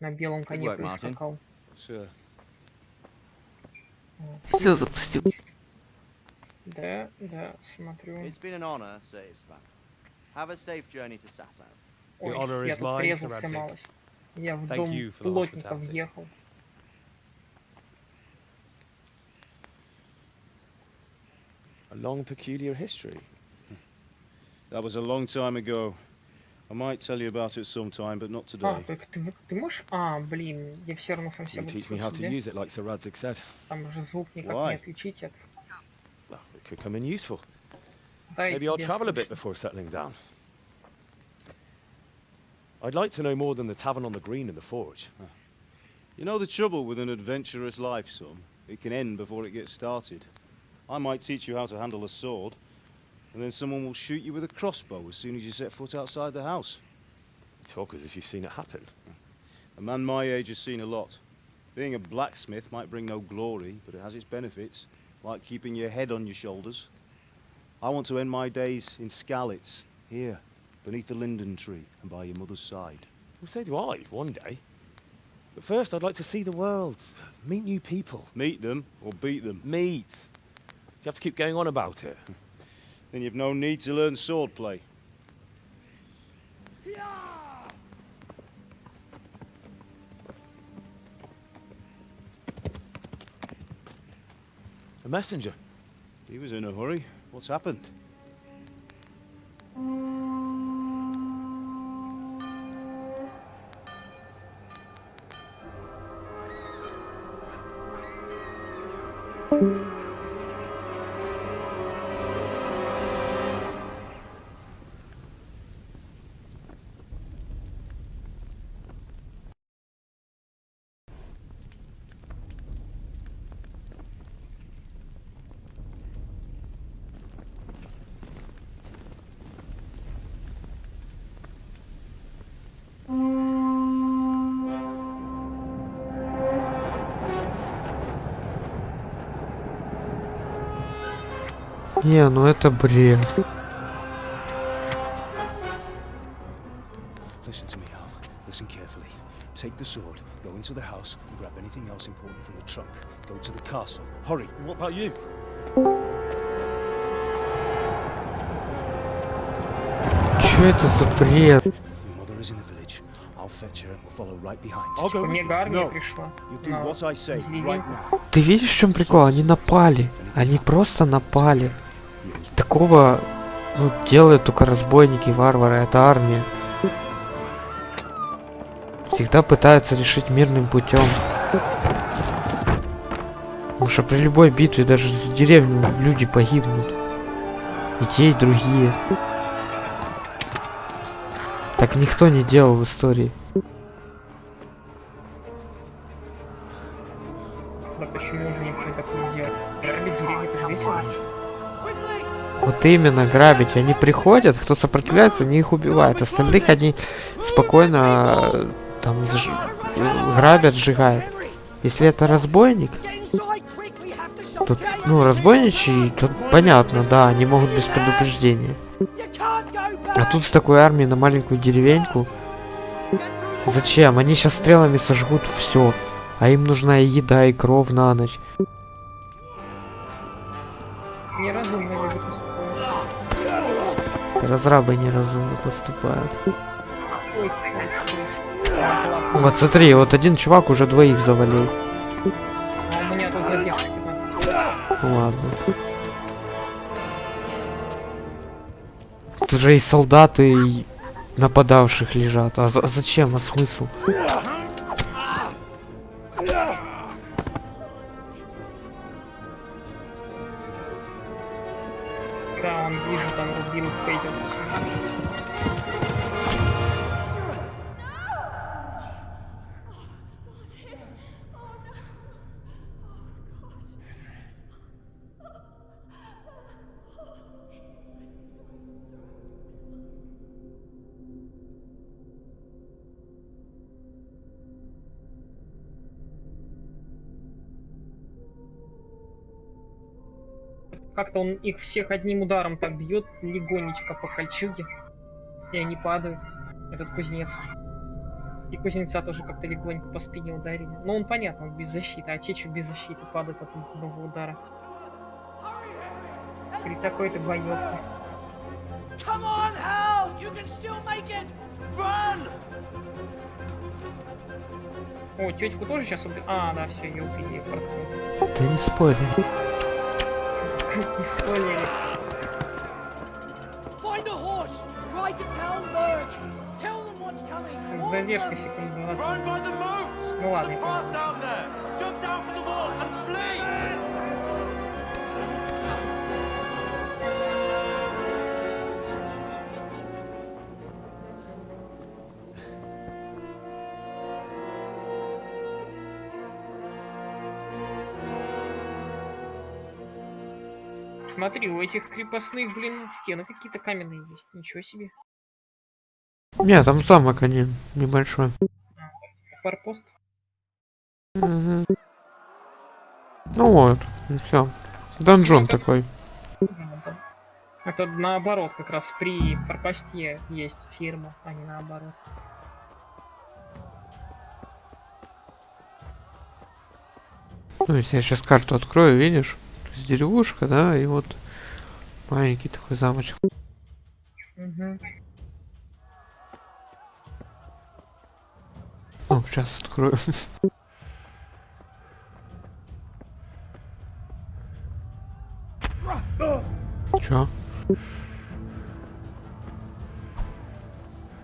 на белом коне прискакал. Все запустил. Да, смотрю. Ой, я тут врезался малость. Я в дом плотника въехал. A long, peculiar history. That was a long time ago. I might tell you about it sometime, but not today. А, только ты можешь? Блин, я все равно сам себя буду слышать, да? Там же звук никак не отличить от... Well, it could come in useful. Да, Maybe I'll travel a bit before settling down. I'd like to know more than the tavern on the green and the forge. You know the trouble with an adventurous life, son? It can end before it gets started. I might teach you how to handle a sword, and then someone will shoot you with a crossbow as soon as you set foot outside the house. You talk as if you've seen it happen. A man my age has seen a lot. Being a blacksmith might bring no glory, but it has its benefits, like keeping your head on your shoulders. I want to end my days in Skalitz, here, beneath the linden tree and by your mother's side. Well, so do I, one day. But first, I'd like to see the world, meet new people. Meet them or beat them? Meet. You have to keep going on about it. Then you've no need to learn swordplay. A messenger. He was in a hurry. What's happened? Не, ну это бред. Listen to me, Al. Listen carefully. Take the sword, go into the house, and grab anything else important from the trunk. Go to the castle. Hurry. And what about you? Чё это за бред? Your mother is in the village. I'll fetch her and we'll follow right behind. I'll go with you. Мега-армия пришла. You do what I say right now. Ты видишь, в чем прикол? Они напали. Они просто напали. Такого делают только разбойники, варвары. Это армия. Всегда пытаются решить мирным путем. Потому что при любой битве даже за деревню люди погибнут. И те, и другие. Так никто не делал в истории. Да почему же никто так не делает? Грабить деревню, это же весело. Вот именно, грабить. Они приходят, кто сопротивляется, они их убивают. Остальных они спокойно там грабят, сжигают. Если это разбойник, то, ну, разбойничий, то понятно, да, они могут без предупреждения. А тут с такой армией на маленькую деревеньку. Зачем? Они сейчас стрелами сожгут все. А им нужна и еда, и кров на ночь. Неразумно люди поступают. Разрабы неразумно поступают. Вот смотри, вот один чувак уже двоих завалил. А у меня тут задержка 15. Ладно. Тут уже и солдаты, и нападавших лежат. А зачем? А смысл? Да, он ближе там рубил, пойдет. Как-то он их всех одним ударом так бьет, легонечко по кольчуге, и они падают. Этот кузнец. И кузнеца тоже как-то легонько по спине ударили. Ну, он понятно, он без защиты. А те, что без защиты, падают от нового удара. При такой-то боевке. О, тетку тоже сейчас убили. А, да, все, ее убили. Да не спорь. Не спойлери. Задержка секунд 20. Ну ладно, я Смотри, у этих крепостных, блин, стены какие-то каменные есть. Ничего себе. Нет, там замок один небольшой. Форпост. Угу. Ну вот, все. Донжон такой. Это наоборот, как раз при форпосте есть ферма, а не наоборот. Ну, если я сейчас карту открою, видишь? То есть деревушка, да, и вот маленький такой замочек. Угу. Ну, сейчас открою. Чё?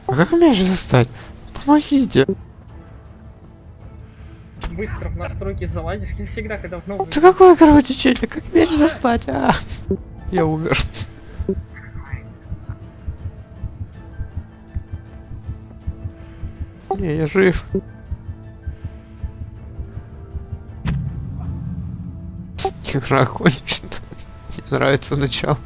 А как меня же достать? Помогите! Быстро в настройки залазишь. Я всегда, когда в новую... Да какое кровотечение? Как меч достать? А! Я умер. Не, я жив. Игра кончит. Мне нравится начало.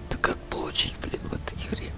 Да как получить, блин, в этой игре?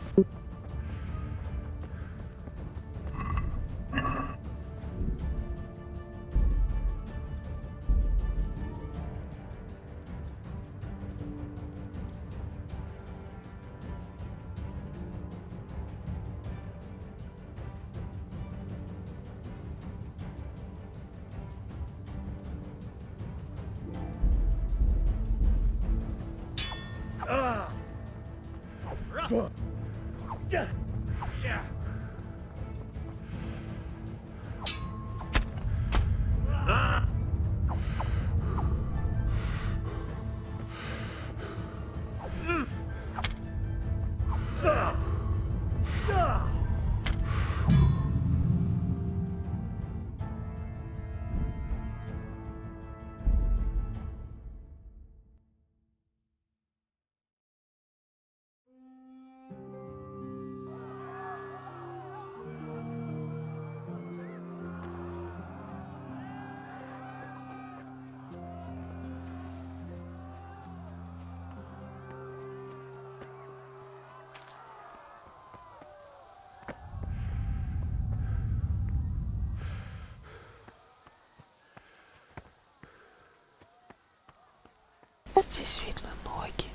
Здесь видно ноги.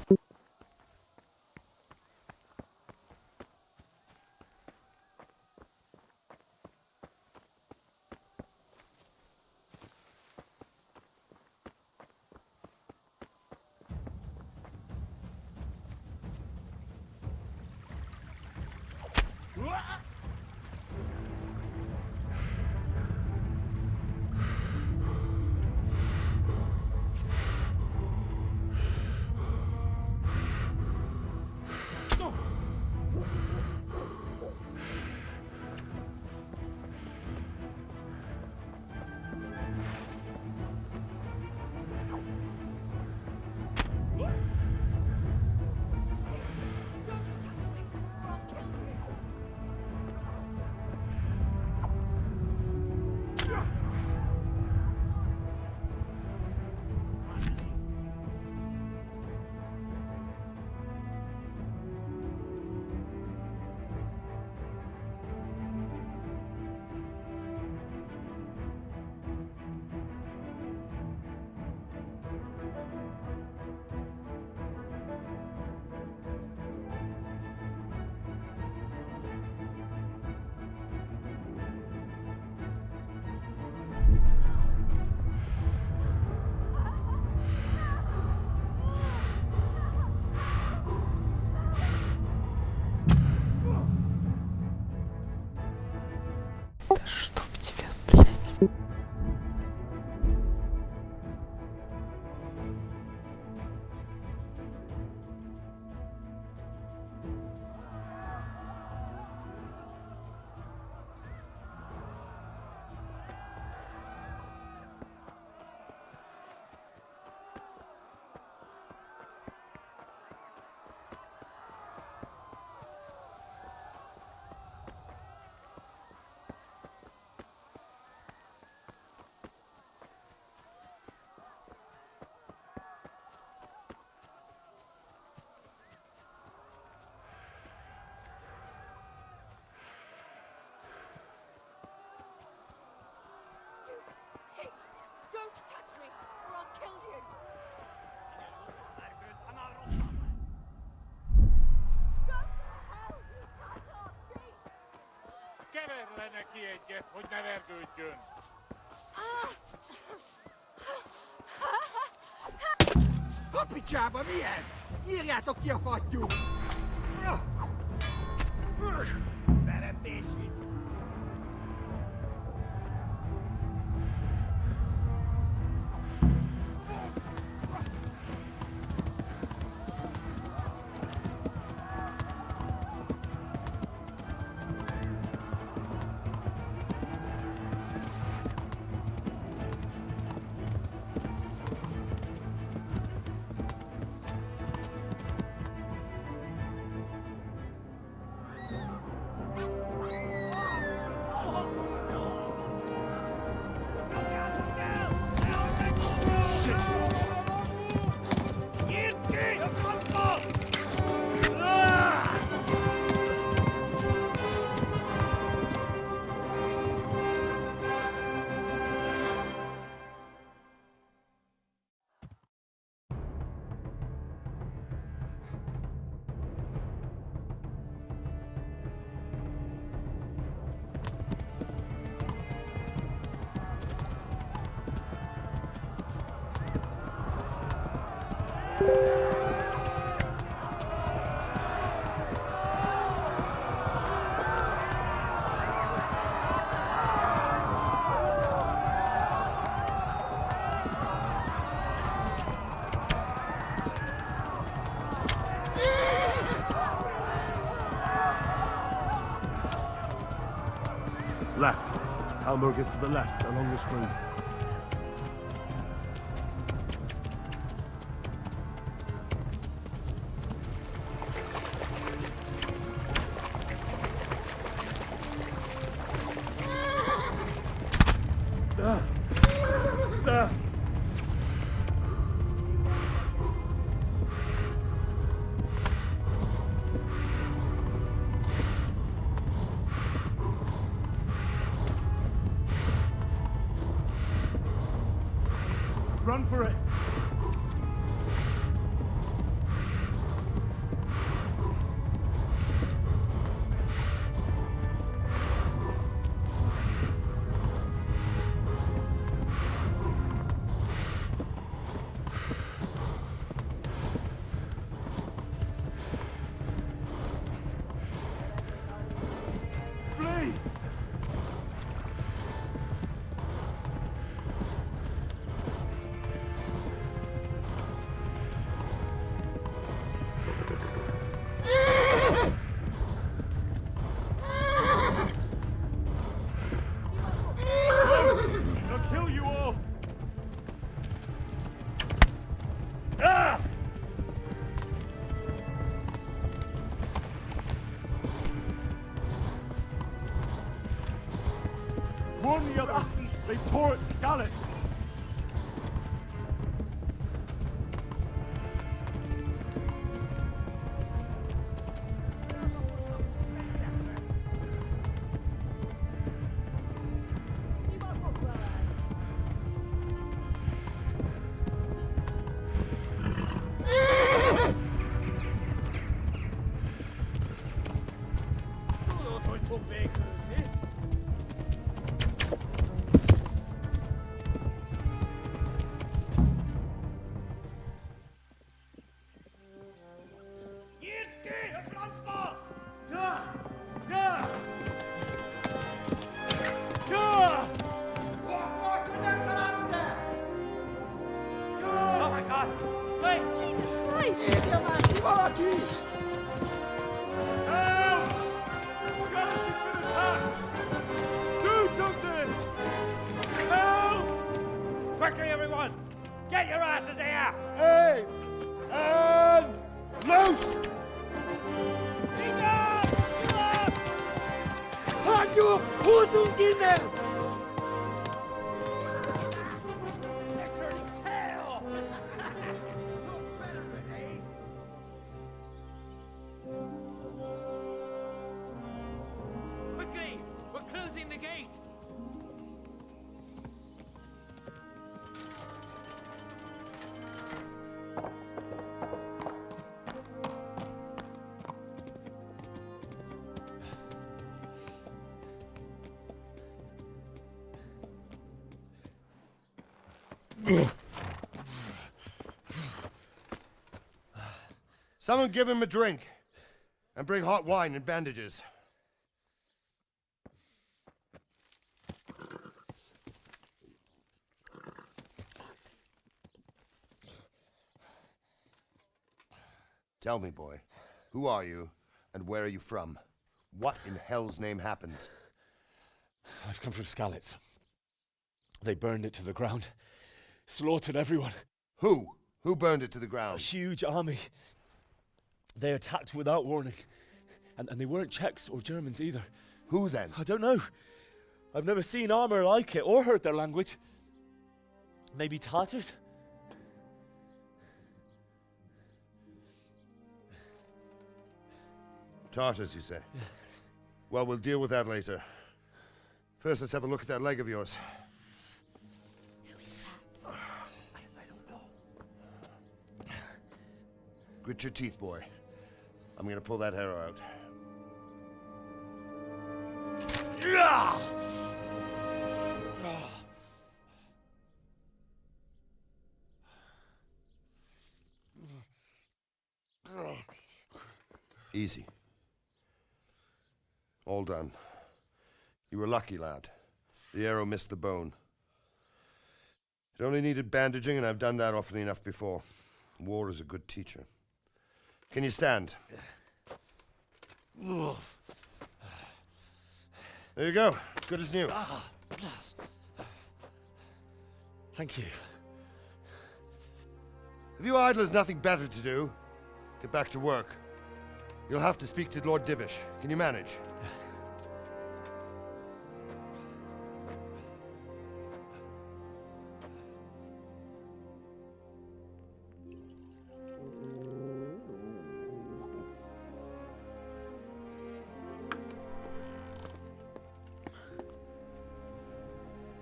Да чтоб тебя, блядь. Don't touch me, or I'll kill you! Go to hell, you Tatar beast! Keverle neki egyet, hogy ne vergődjön! A picsába, mi ez? Írjátok ki a fattyút! Veretési! Left. Talmberg is to the left, along the stream. Run for it! warn the others. They tore at Skalitz. Quickly, everyone! Get your asses here! Hey! And loose! Hagyjuk! Húzzunk innen! Quickly! We're closing the gate! Someone give him a drink. And bring hot wine and bandages. Tell me, boy, who are you and where are you from? What in hell's name happened? I've come from Skalitz. They burned it to the ground. Slaughtered everyone. Who? Who burned it to the A ground? huge army. They attacked without warning. And they weren't Czechs or Germans either. Who then? I don't know. I've never seen armor like it or heard their language. Maybe Tatars? Tartars, you say? Well, we'll deal with that later. First, let's have a look at that leg of yours. I don't know. Grit your teeth, boy. I'm gonna pull that arrow out. Easy. All done. You were lucky, lad. The arrow missed the bone. It only needed bandaging, and I've done that often enough before. War is a good teacher. Can you stand? There you go. Good as new. Thank you. Have you idlers nothing better to do? Get back to work. You'll have to speak to Lord Divish. Can you manage?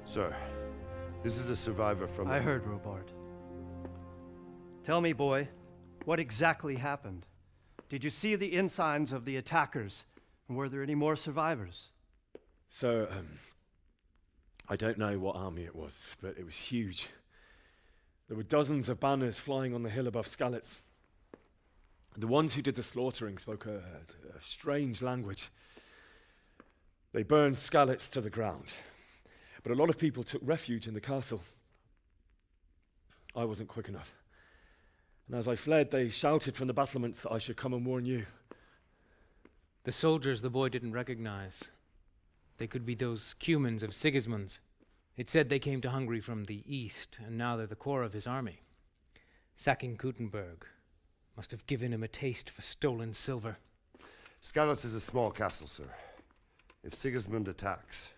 Sir, this is a survivor from... I heard, Robard. Tell me, boy, what exactly happened? Did you see the ensigns of the attackers? And were there any more survivors? So, I don't know what army it was, but it was huge. There were dozens of banners flying on the hill above Skalitz. The ones who did the slaughtering spoke a strange language. They burned Skalitz to the ground. But a lot of people took refuge in the castle. I wasn't quick enough. And as I fled, they shouted from the battlements that I should come and warn you. The soldiers the boy didn't recognize. They could be those Cumans of Sigismund's. It said they came to Hungary from the east, and now they're the core of his army. Sacking Gutenberg must have given him a taste for stolen silver. Skalitz is a small castle, sir. If Sigismund attacks,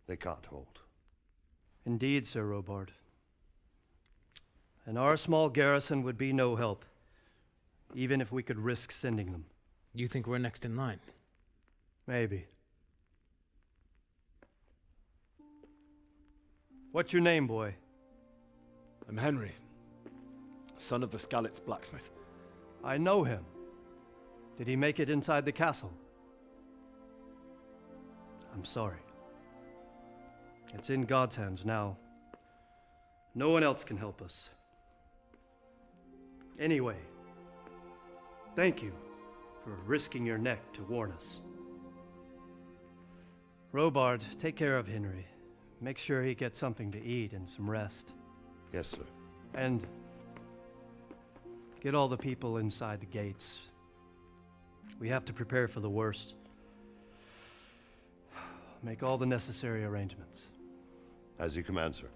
They can't hold. Indeed, Sir Robard. And our small garrison would be no help, even if we could risk sending them. You think we're next in line? Maybe. What's your name, boy? I'm Henry, son of the Skalitz blacksmith. I know him. Did he make it inside the castle? I'm sorry. It's in God's hands now. No one else can help us. Anyway, thank you for risking your neck to warn us. Robard, take care of Henry. Make sure he gets something to eat and some rest. Yes, sir. And get all the people inside the gates. We have to prepare for the worst. Make all the necessary arrangements. As you command, sir.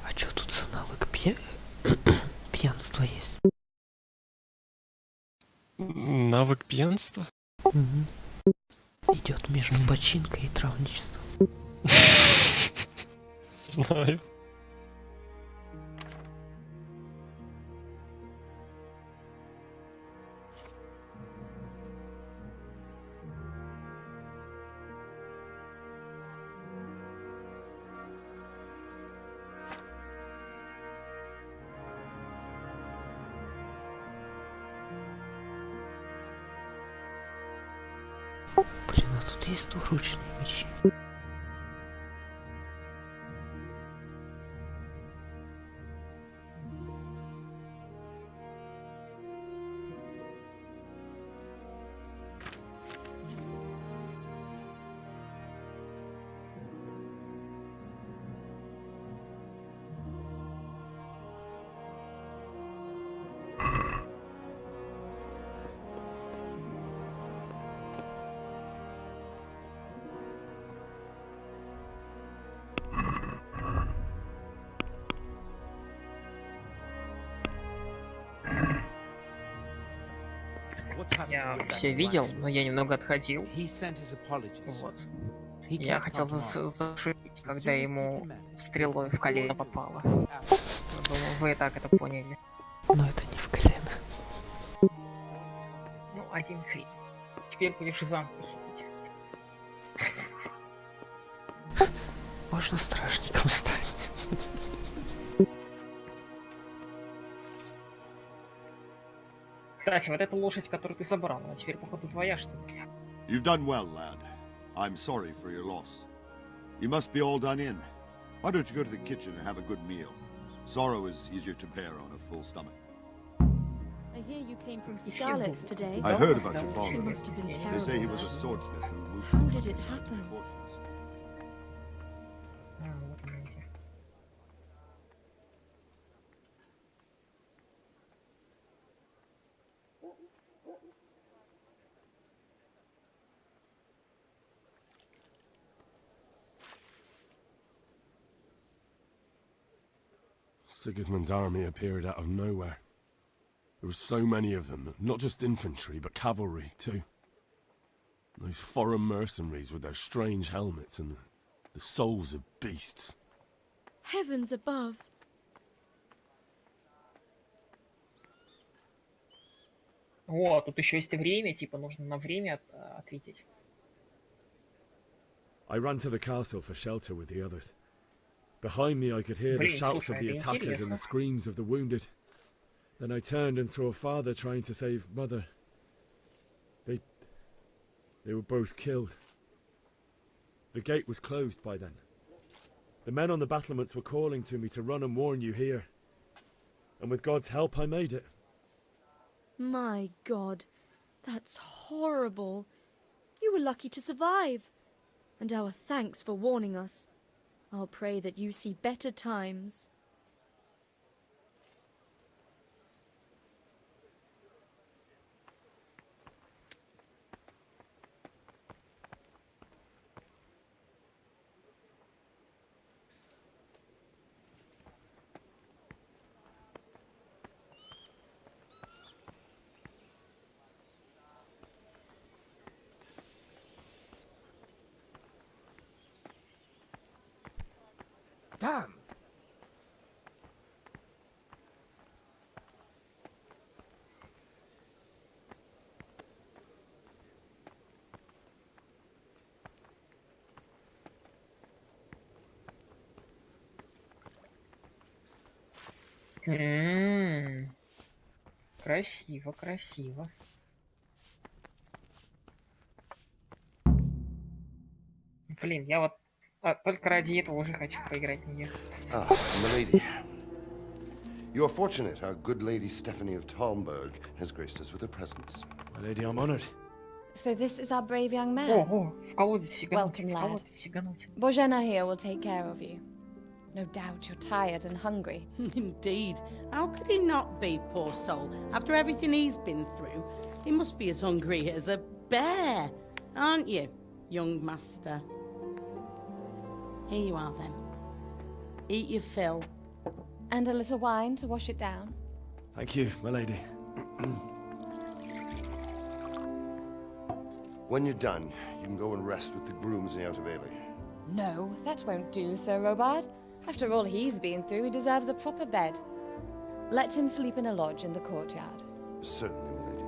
А чё тут за навык пьянства есть? Навык пьянства? Идет между починкой и травничеством. Знаю. Блин, а тут есть двуручные мечи. Я все видел, но я немного отходил. Вот. Я хотел зашутить, когда ему стрелой в колено попало. Думаю, вы и так это поняли. Но это не в колено. Ну, один хрен. Теперь будешь в замке сидеть. Можно стражником стать. Кстати, вот эта лошадь, которую ты забрал, она теперь, походу, твоя, что ли? You've done well, lad. I'm sorry for your loss. You must be all done in. Why don't you go to the kitchen and have a good meal? Sorrow is easier to bear on a full stomach. I hear you came from Skalitz today. I heard about your father. It must have been terrible. They say he was a swordsmith who moved How did it happen? Sigismund's army appeared out of nowhere. There were so many of them, not just infantry, but cavalry too. Those foreign mercenaries with their strange helmets and the souls of beasts. Heavens above. О, тут еще есть время, типа нужно на время ответить. I ran to the castle for shelter with the others. Behind me I could hear the shouts of the attackers and the screams of the wounded. Then I turned and saw father trying to save mother. They were both killed. The gate was closed by then. The men on the battlements were calling to me to run and warn you here. And with God's help I made it. My God, that's horrible. You were lucky to survive. And our thanks for warning us. I'll pray that you see better times. Damn! Красиво, красиво. Блин, я вот только ради этого уже хочу поиграть в нее. Ah, milady. You are fortunate our good lady Stephanie of Talmberg has graced us with her presence. My lady, I'm honored. So this is our brave young man. Ого, в колодец сигануть, Welcome, в lad. колодец сигануть. Bojana here will take care of you. No doubt you're tired and hungry. Indeed. How could he not be, poor soul? After everything he's been through, he must be as hungry as a bear, aren't you, young master? Here you are, then. Eat your fill. And a little wine to wash it down. Thank you, my lady. When you're done, you can go and rest with the grooms in the Outer Bailey. No, that won't do, Sir Robard. After all he's been through, he deserves a proper bed. Let him sleep in a lodge in the courtyard. Certainly, my lady.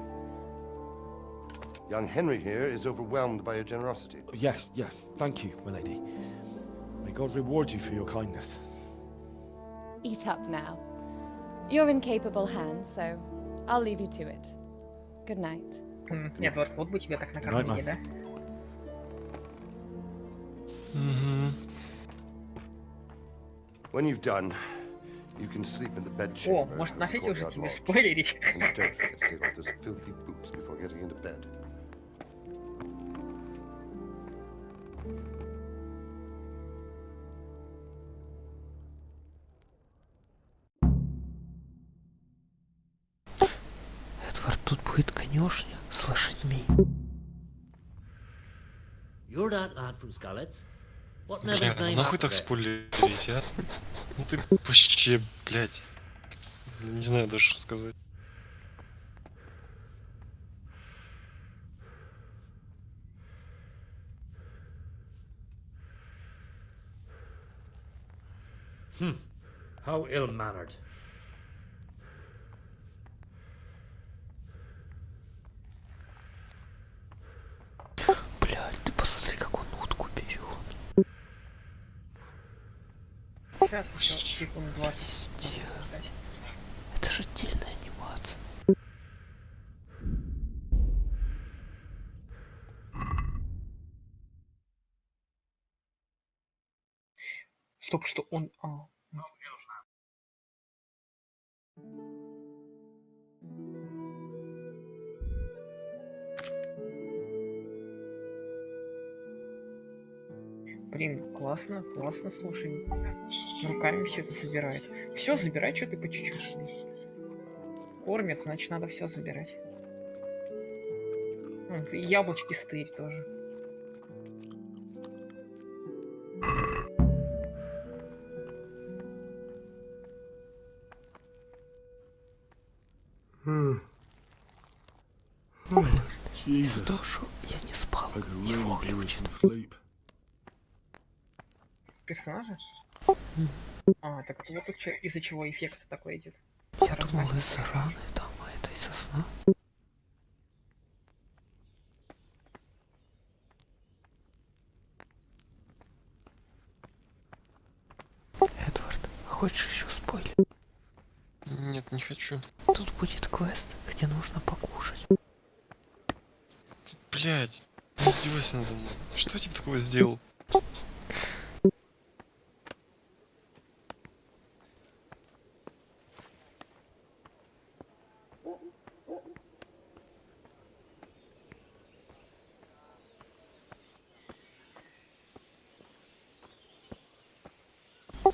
Young Henry here is overwhelmed by your generosity. Yes, yes, thank you, my lady. May God reward you for your kindness. Eat up now. You're in capable hands, so I'll leave you to it. Good night. Нет, вот бы тебе так накормили, да? When you've done, you can sleep in the О, bedchamber. может, of the начните уже courtyard тебе lodge. спойлерить? And don't forget to take off those filthy boots before getting into bed. Эдвард, тут будет конюшня с лошадьми. You're that lad from Skalitz? What Бля, never's ну name нахуй after так it? спойлерить, а? Ну ты вообще, блядь. Не знаю даже, что сказать. How ill-mannered. Блядь, ты посмотри, как он утку берет. Сейчас еще секунд 20. Это же отдельная анимация. Стоп, что он... Блин, классно, классно, слушай. Руками все это собирает. Все, забирай, что ты по чуть-чуть себе. Кормят, значит, надо все забирать. И яблочки стырь тоже. Jesus. Душу, я не спал. I could really do with some sleep. Персонажи? А, так вот тут из-за чего эффект такой идет. Я думал, из-за раны там, а это из-за сна. хочешь еще спойлер? Нет, не хочу. Тут будет квест, где нужно покушать. Блять, не издевайся надо мной. Что я тебе такого сделал?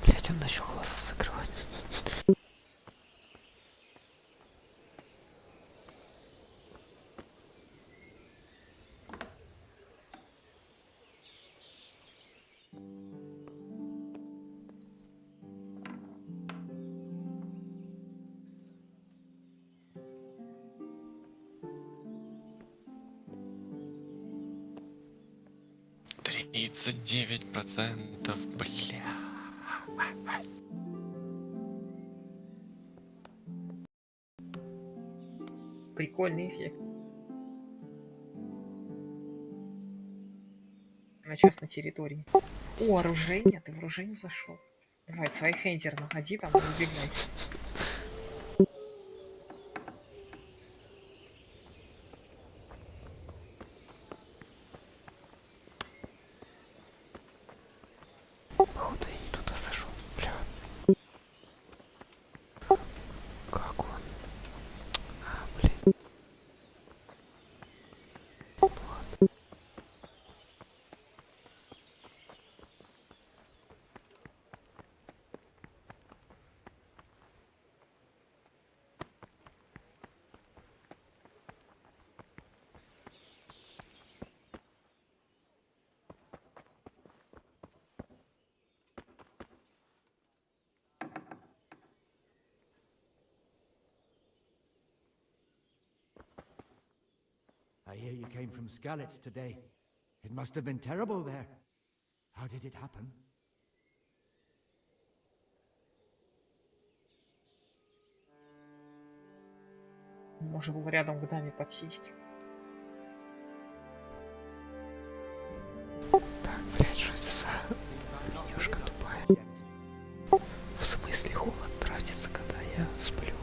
Блять, он начал глаза закрывать. Тридцать 39%, бля. Прикольный эффект. А сейчас на территории. О, оружие, ты в оружие зашел. Давай, свой хендер находи там, забегай. Походу я не туда зашел, бля. Как он? А, блин. Ладно. I hear you came from Skalitz today. It must have been terrible there. How did it happen? Можно было рядом к даме подсесть. Так, блядь, что это за менюшка тупая? В смысле холод тратится, когда я сплю?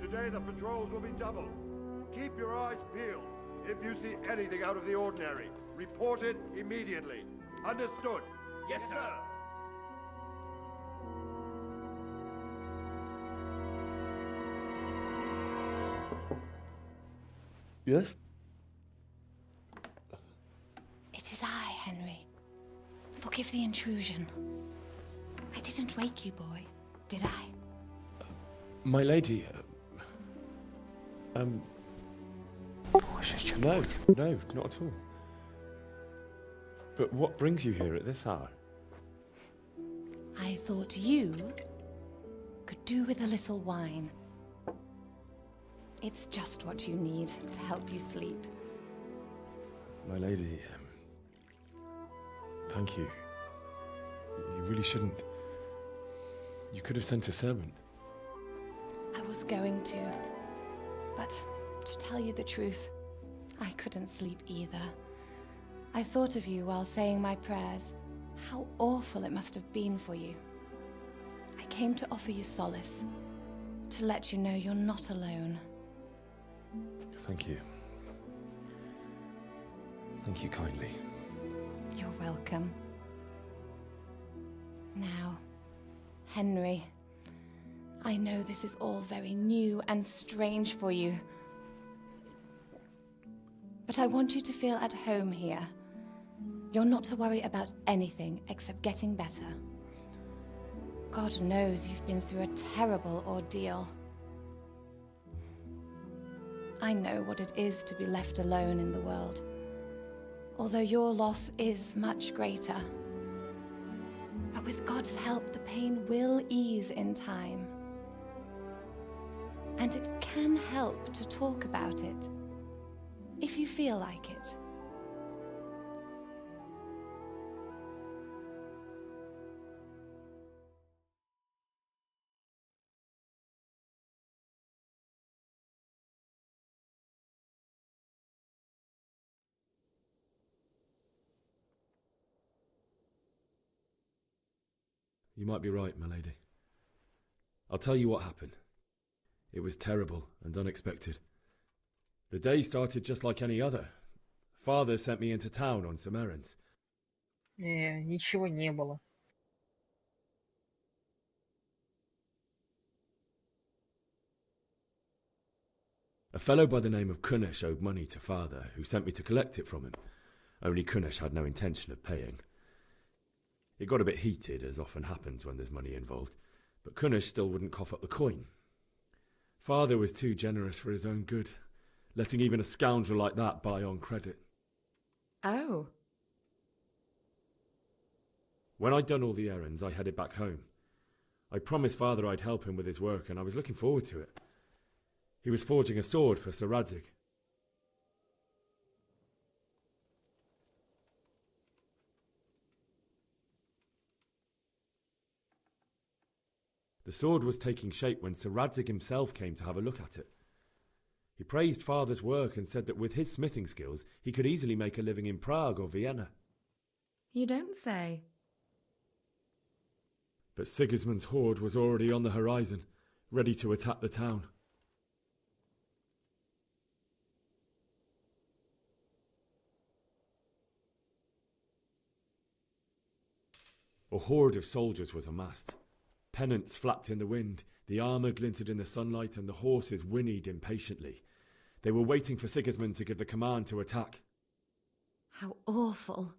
Today the patrols will be doubled. Keep your eyes peeled. If you see anything out of the ordinary, report it immediately. Understood? Yes, sir. Yes? It is I, Henry. Forgive the intrusion. I didn't wake you, boy, did I? My lady, no, no, not at all. But what brings you here at this hour? I thought you could do with a little wine. It's just what you need to help you sleep. My lady, thank you. You really shouldn't. You could have sent a servant. I was going to, but to tell you the truth, I couldn't sleep either. I thought of you while saying my prayers. How awful it must have been for you. I came to offer you solace, to let you know you're not alone. Thank you. Thank you kindly. You're welcome. Now, Henry, I know this is all very new and strange for you, but I want you to feel at home here. You're not to worry about anything except getting better. God knows you've been through a terrible ordeal. I know what it is to be left alone in the world, although your loss is much greater. But with God's help, the pain will ease in time. And it can help to talk about it, if you feel like it. You might be right, my lady. I'll tell you what happened. It was terrible and unexpected. The day started just like any other. Father sent me into town on some errands. Ничего не было. A fellow by the name of Kunnish owed money to Father, who sent me to collect it from him. Only Kunnish had no intention of paying. It got a bit heated, as often happens when there's money involved, but Kunnish still wouldn't cough up the coin. Father was too generous for his own good, letting even a scoundrel like that buy on credit. Oh. When I'd done all the errands, I headed back home. I promised Father I'd help him with his work, and I was looking forward to it. He was forging a sword for Sir Radzig. The sword was taking shape when Sir Radzig himself came to have a look at it. He praised Father's work and said that with his smithing skills, he could easily make a living in Prague or Vienna. You don't say. But Sigismund's horde was already on the horizon, ready to attack the town. A horde of soldiers was amassed. Pennants flapped in the wind, the armour glinted in the sunlight, and the horses whinnied impatiently. They were waiting for Sigismund to give the command to attack. How awful.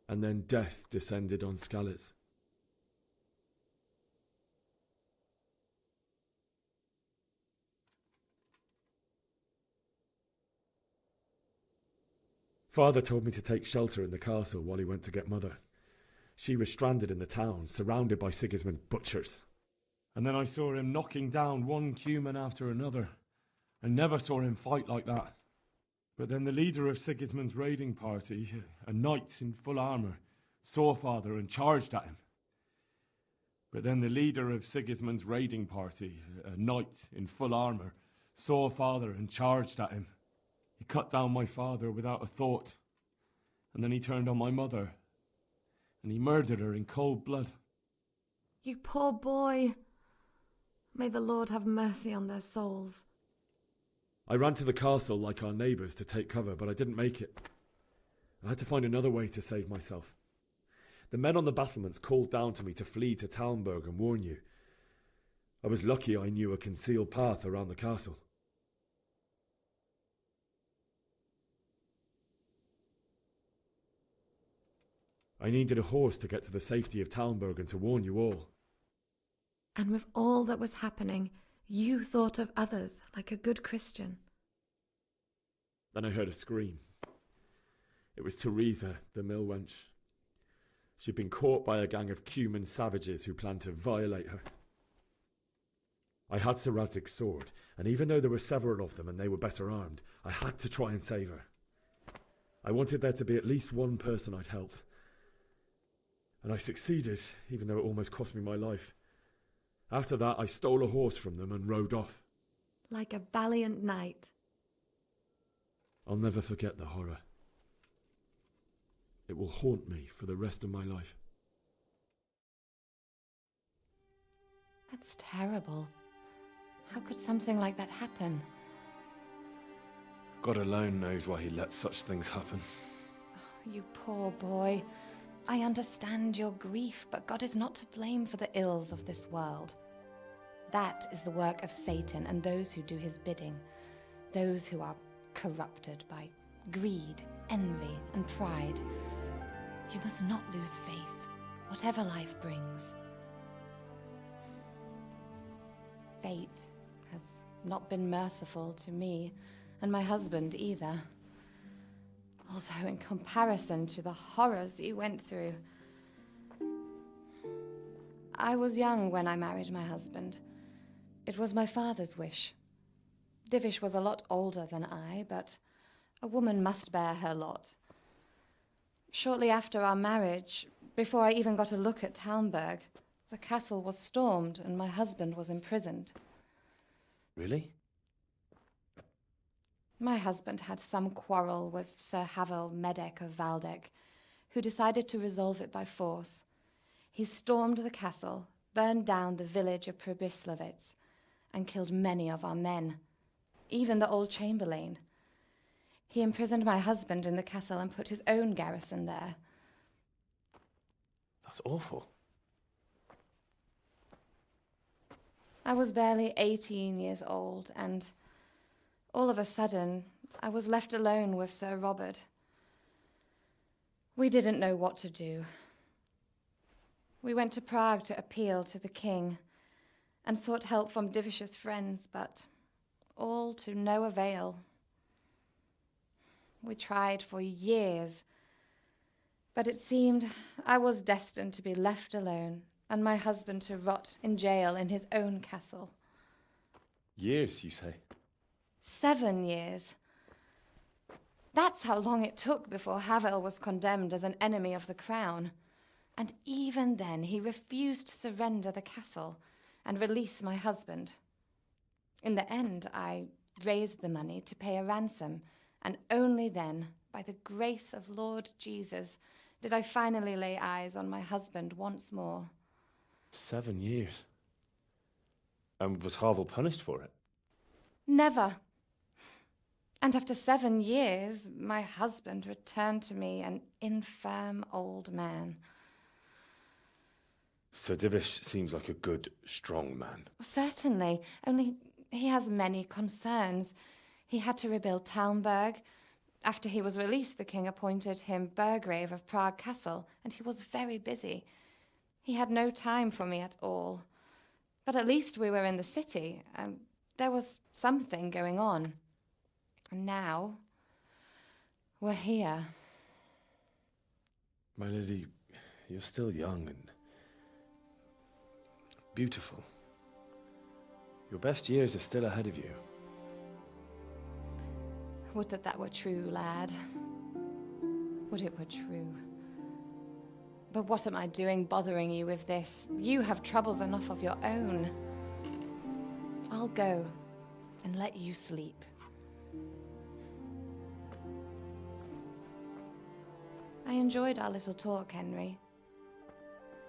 And then death descended on Skalitz. Father told me to take shelter in the castle while he went to get Mother. She was stranded in the town, surrounded by Sigismund's butchers. And then I saw him knocking down one Cuman after another. I never saw him fight like that. But then the leader of Sigismund's raiding party, a knight in full armour, saw Father and charged at him. But then the leader of Sigismund's raiding party, a knight in full armour, saw Father and charged at him. He cut down my father without a thought. And then he turned on my mother. And he murdered her in cold blood. You poor boy. May the Lord have mercy on their souls. I ran to the castle like our neighbours to take cover, but I didn't make it. I had to find another way to save myself. The men on the battlements called down to me to flee to Talmberg and warn you. I was lucky I knew a concealed path around the castle. I needed a horse to get to the safety of Talmberg and to warn you all. And with all that was happening, you thought of others like a good Christian. Then I heard a scream. It was Teresa, the mill wench. She'd been caught by a gang of Cuman savages who planned to violate her. I had Sir Radzig's sword, and even though there were several of them and they were better armed, I had to try and save her. I wanted there to be at least one person I'd helped. And I succeeded, even though it almost cost me my life. After that, I stole a horse from them and rode off. Like a valiant knight. I'll never forget the horror. It will haunt me for the rest of my life. That's terrible. How could something like that happen? God alone knows why he lets such things happen. Oh, you poor boy. I understand your grief, but God is not to blame for the ills of this world. That is the work of Satan and those who do his bidding, those who are corrupted by greed, envy, and pride. You must not lose faith, whatever life brings. Fate has not been merciful to me, and my husband either. Although in comparison to the horrors you went through. I was young when I married my husband. It was my father's wish. Divish was a lot older than I, but a woman must bear her lot. Shortly after our marriage, before I even got a look at Talmberg, the castle was stormed and my husband was imprisoned. Really? My husband had some quarrel with Sir Havel Medek of Valdek, who decided to resolve it by force. He stormed the castle, burned down the village of Pribyslavitz, and killed many of our men, even the old chamberlain. He imprisoned my husband in the castle and put his own garrison there. That's awful. I was barely 18 years old, and all of a sudden, I was left alone with Sir Robert. We didn't know what to do. We went to Prague to appeal to the king and sought help from Divish's friends, but all to no avail. We tried for years, but it seemed I was destined to be left alone and my husband to rot in jail in his own castle. Years, you say? 7 years. That's how long it took before Havel was condemned as an enemy of the crown. And even then, he refused to surrender the castle and release my husband. In the end, I raised the money to pay a ransom, and only then, by the grace of Lord Jesus, did I finally lay eyes on my husband once more. 7 years? And was Havel punished for it? Never. And after 7 years, my husband returned to me an infirm old man. Sir Divish seems like a good, strong man. Certainly, only he has many concerns. He had to rebuild Talmberg. After he was released, the king appointed him Burgrave of Prague Castle, and he was very busy. He had no time for me at all. But at least we were in the city, and there was something going on. And now, we're here. My lady, you're still young and beautiful. Your best years are still ahead of you. Would that that were true, lad. Would it were true. But what am I doing bothering you with this? You have troubles enough of your own. I'll go and let you sleep. I enjoyed our little talk, Henry.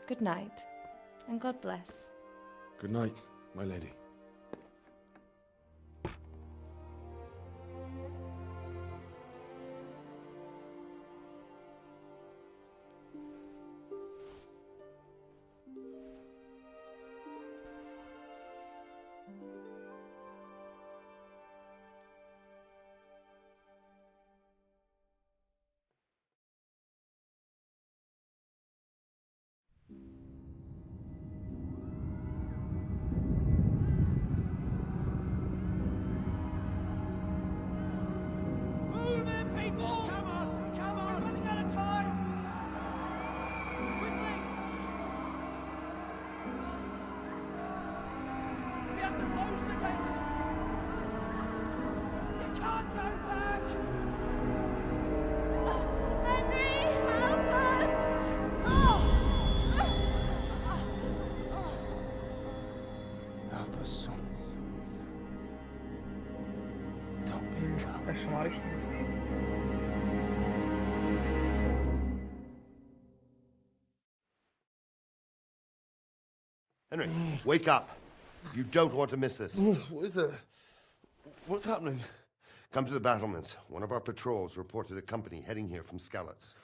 Good night, and God bless. Good night, my lady. Move in, people! Come on! Come on! We're running out of time! Quickly! We have to close the gates! You can't go back! Henry, help us! Help us, son. Don't be coward. Кошмарщица. Henry, wake up. You don't want to miss this. What is it? What's happening? Come to the battlements. One of our patrols reported a company heading here from Skalitz.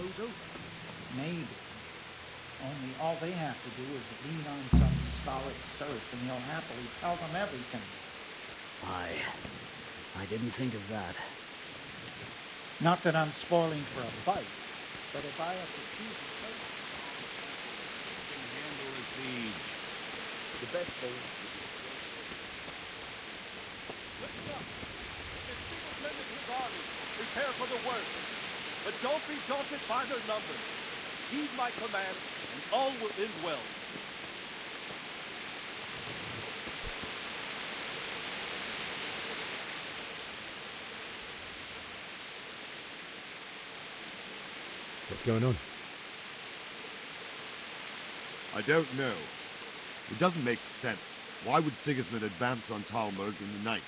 blows over. Maybe. Only all they have to do is lean on some stolid serf and he'll happily tell them everything. I didn't think of that. Not that I'm spoiling for a fight, but if I have to choose a place... Handle the siege. The best thing... Listen up. It's Sigismund and his army. Prepare for the worst. But don't be daunted by their numbers. Heed my command, and all will end well. What's going on? I don't know. It doesn't make sense. Why would Sigismund advance on Talmberg in the night?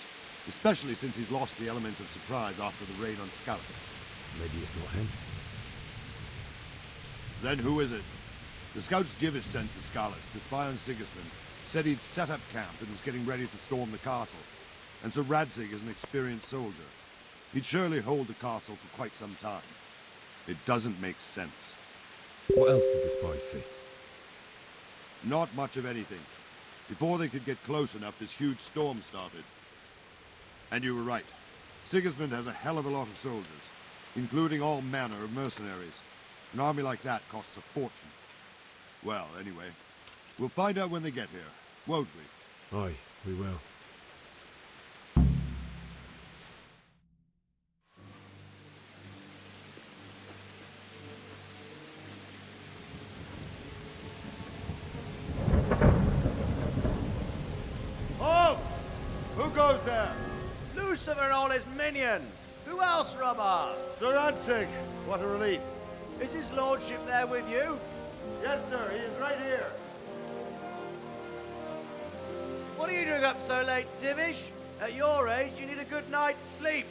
Especially since he's lost the element of surprise after the raid on Skalitz. Maybe it's not him. Then who is it? The scouts Divish sent to Skalitz to spy on Sigismund said he'd set up camp and was getting ready to storm the castle. And so Radzig is an experienced soldier. He'd surely hold the castle for quite some time. It doesn't make sense. What else did the spies see? Not much of anything. Before they could get close enough, this huge storm started. And you were right. Sigismund has a hell of a lot of soldiers, including all manner of mercenaries. An army like that costs a fortune. Well, anyway, we'll find out when they get here, won't we? Aye, we will. Halt! Who goes there? Lucifer and all his minions. Who else, Robert? Sir Radzig, what a relief. Is his lordship there with you? Yes, sir, he is right here. What are you doing up so late, Divish? At your age, you need a good night's sleep.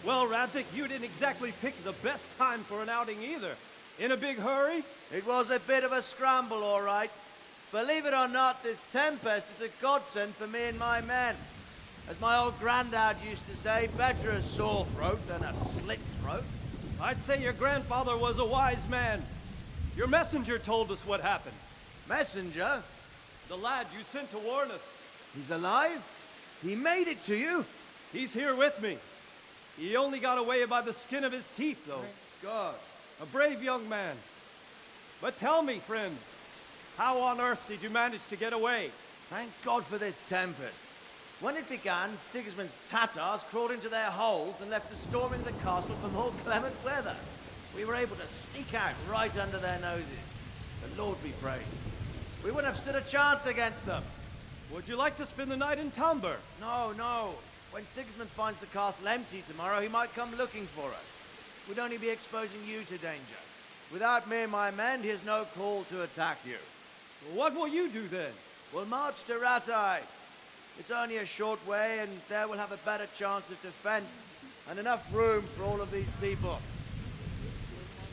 Well, Radzig, you didn't exactly pick the best time for an outing either. In a big hurry? It was a bit of a scramble, all right. Believe it or not, this tempest is a godsend for me and my men. As my old granddad used to say, better a sore throat than a slit throat. I'd say your grandfather was a wise man. Your messenger told us what happened. Messenger? The lad you sent to warn us. He's alive? He made it to you? He's here with me. He only got away by the skin of his teeth, though. Thank God. A brave young man. But tell me, friend, how on earth did you manage to get away? Thank God for this tempest. When it began, Sigismund's Tatars crawled into their holes and left us storming the castle for more clement weather. We were able to sneak out right under their noses. The Lord be praised. We wouldn't have stood a chance against them. Would you like to spend the night in Talmberg? No, no. When Sigismund finds the castle empty tomorrow, he might come looking for us. We'd only be exposing you to danger. Without me and my men, he has no call to attack you. What will you do then? We'll march to Ratai. It's only a short way, and there we'll have a better chance of defense and enough room for all of these people.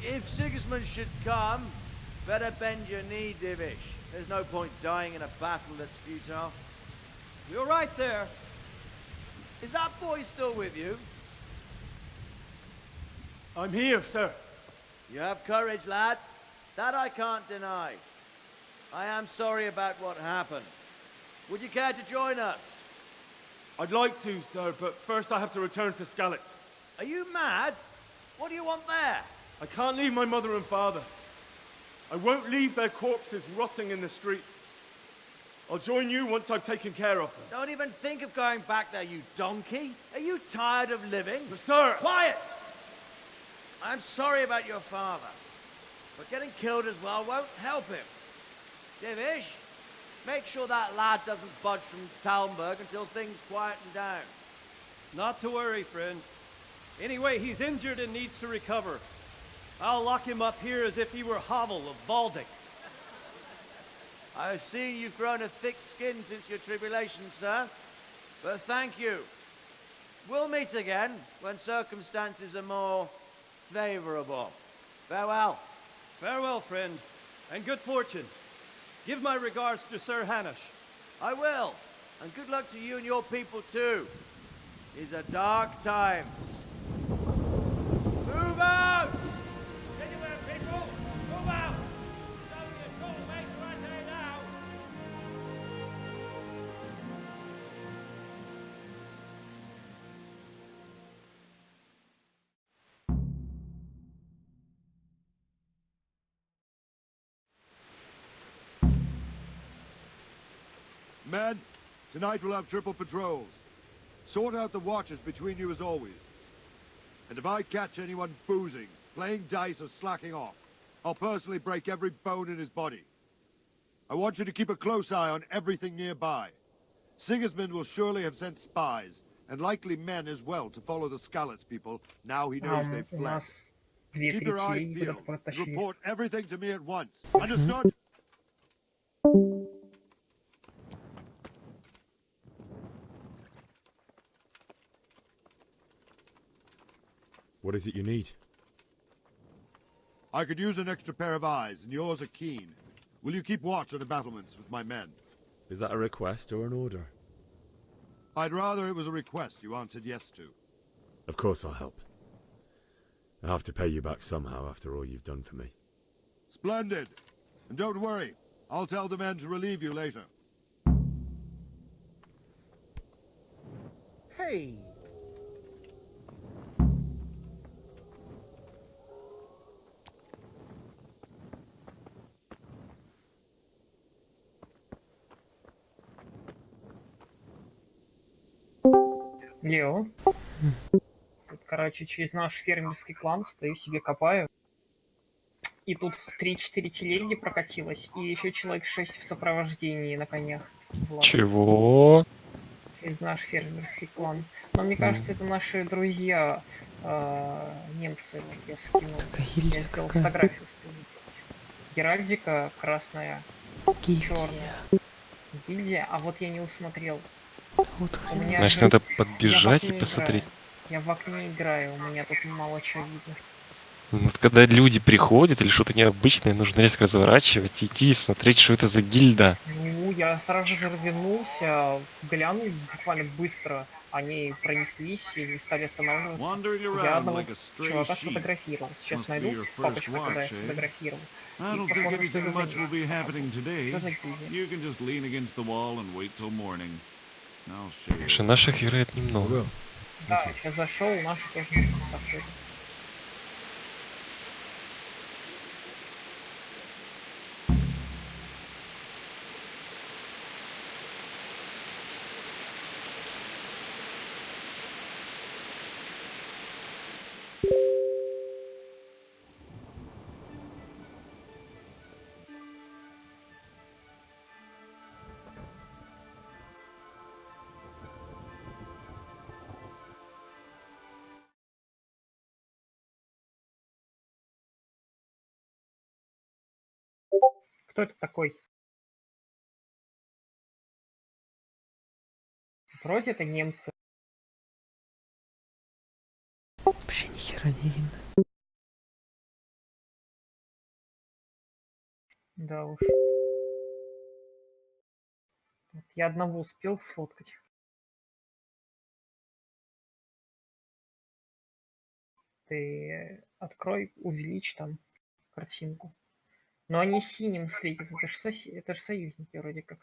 If Sigismund should come, better bend your knee, Divish. There's no point dying in a battle that's futile. You're right there. Is that boy still with you? I'm here, sir. You have courage, lad. That I can't deny. I am sorry about what happened. Would you care to join us? I'd like to, sir, but first I have to return to Skalitz. Are you mad? What do you want there? I can't leave my mother and father. I won't leave their corpses rotting in the street. I'll join you once I've taken care of them. Don't even think of going back there, you donkey. Are you tired of living? But sir! Quiet! I'm sorry about your father, but getting killed as well won't help him. Divish, make sure that lad doesn't budge from Talmberg until things quieten down. Not to worry, friend. Anyway, he's injured and needs to recover. I'll lock him up here as if he were Havel of Baldic. I've seen you've grown a thick skin since your tribulation, sir. But thank you. We'll meet again when circumstances are more favorable. Farewell. Farewell, friend, and good fortune. Give my regards to Sir Hanush. I will. And good luck to you and your people, too. These are dark times. Move out! Get your Men, tonight we'll have triple patrols. Sort out the watches between you as always. And if I catch anyone boozing, playing dice or slacking off, I'll personally break every bone in his body. I want you to keep a close eye on everything nearby. Sigismund will surely have sent spies, and likely men as well, to follow the Skalitz people, now he knows they've fled. Keep your eyes peeled, and report everything to me at once. Understood? What is it you need? I could use an extra pair of eyes, and yours are keen. Will you keep watch on the battlements with my men? Is that a request or an order? I'd rather it was a request you answered yes to. Of course I'll help. I have to pay you back somehow after all you've done for me. Splendid! And don't worry, I'll tell the men to relieve you later. Hey! Лео. Тут, короче, через наш фермерский клан стою себе копаю. И тут 3-4 телеги прокатилось, и еще человек 6 в сопровождении на конях. Влад. Чего? Через наш фермерский клан. Но мне кажется, это наши друзья, немцы. Вот я скинул. Я сделал фотографию, успел сделать. Геральдика красная, черная. Гильдия, а вот я не усмотрел. У меня Значит, же... надо подбежать и я посмотреть. Я в окне играю, у меня тут мало чего видно. Вот когда люди приходят или что-то необычное, нужно резко разворачивать, идти и смотреть, что это за гильда. Ну, я сразу же развернулся, глянул буквально быстро. Они пронеслись и не стали останавливаться. Я одного чувака сфотографировал. Сейчас найду папочку, когда я сфотографировал. I don't think anything much will be happening today. You can just lean against the wall and wait till morning. I'll show you. Потому что наших играет немного. Да, я зашел, наши тоже заходят. Кто это такой? Вроде это немцы. Вообще ни хера не видно. Да уж. Вот я одного успел сфоткать. Ты открой, увеличь там картинку. Но они синим светятся, это же союзники вроде как.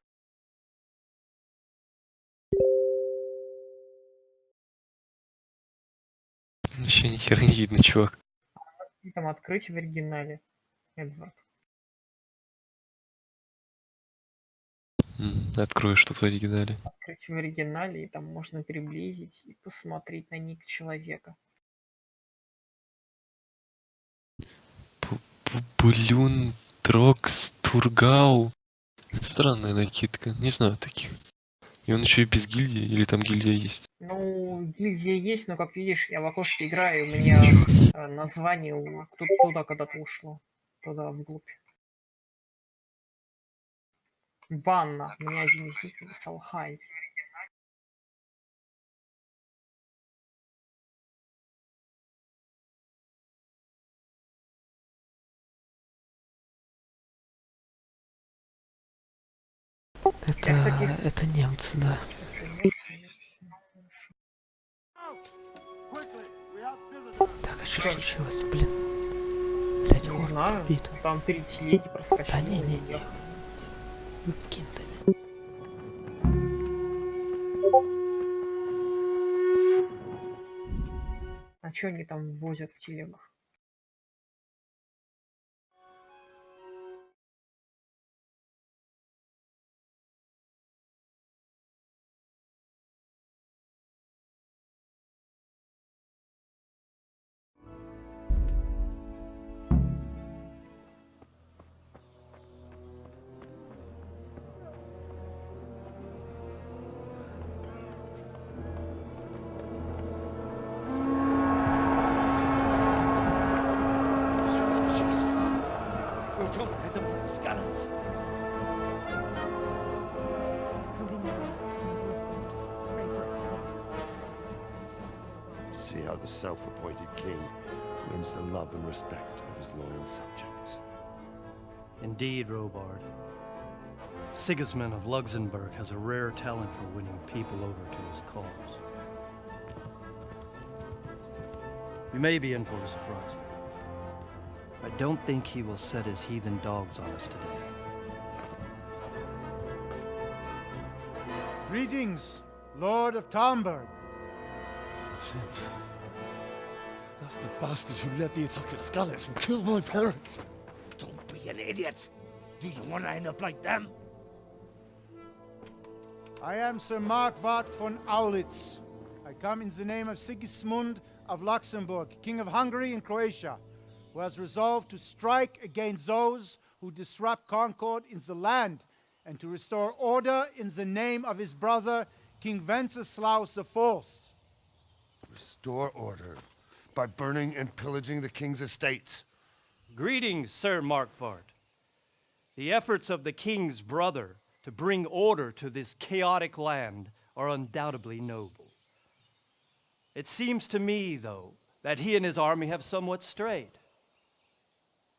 Вообще ни хера не видно, чувак. И там открыть в оригинале, Эдвард. Открою что-то в оригинале. Открыть в оригинале, и там можно приблизить и посмотреть на ник человека. Блюн, Трокс, Тургау. Странная накидка. Не знаю таких. И он еще и без гильдии, или там гильдия есть? Ну, гильдия есть, но как видишь, я в окошке играю, у меня название туда когда-то ушло. Туда, вглубь. Банна. Мне один из них написал хай. Это немцы, да. Так, а что случилось, блин? Блять, не знаю. Там 3 телеги проскочили. Да не. Вы в Кингдоме. А что они там возят в телегах? see how the self-appointed king wins the love and respect of his loyal subjects. Indeed, Robard. Sigismund of Luxembourg has a rare talent for winning people over to his cause. We may be in for a surprise, though. I don't think he will set his heathen dogs on us today. Greetings, Lord of Talmberg. That's the bastard who led the attack at Skalitz and killed my parents. Don't be an idiot. Do you want to end up like them? I am Sir Markvart von Aulitz. I come in the name of Sigismund of Luxembourg, King of Hungary and Croatia, who has resolved to strike against those who disrupt concord in the land and to restore order in the name of his brother, King Wenceslaus IV. Restore order by burning and pillaging the king's estates. Greetings, Sir Markvart. The efforts of the king's brother to bring order to this chaotic land are undoubtedly noble. It seems to me, though, that he and his army have somewhat strayed.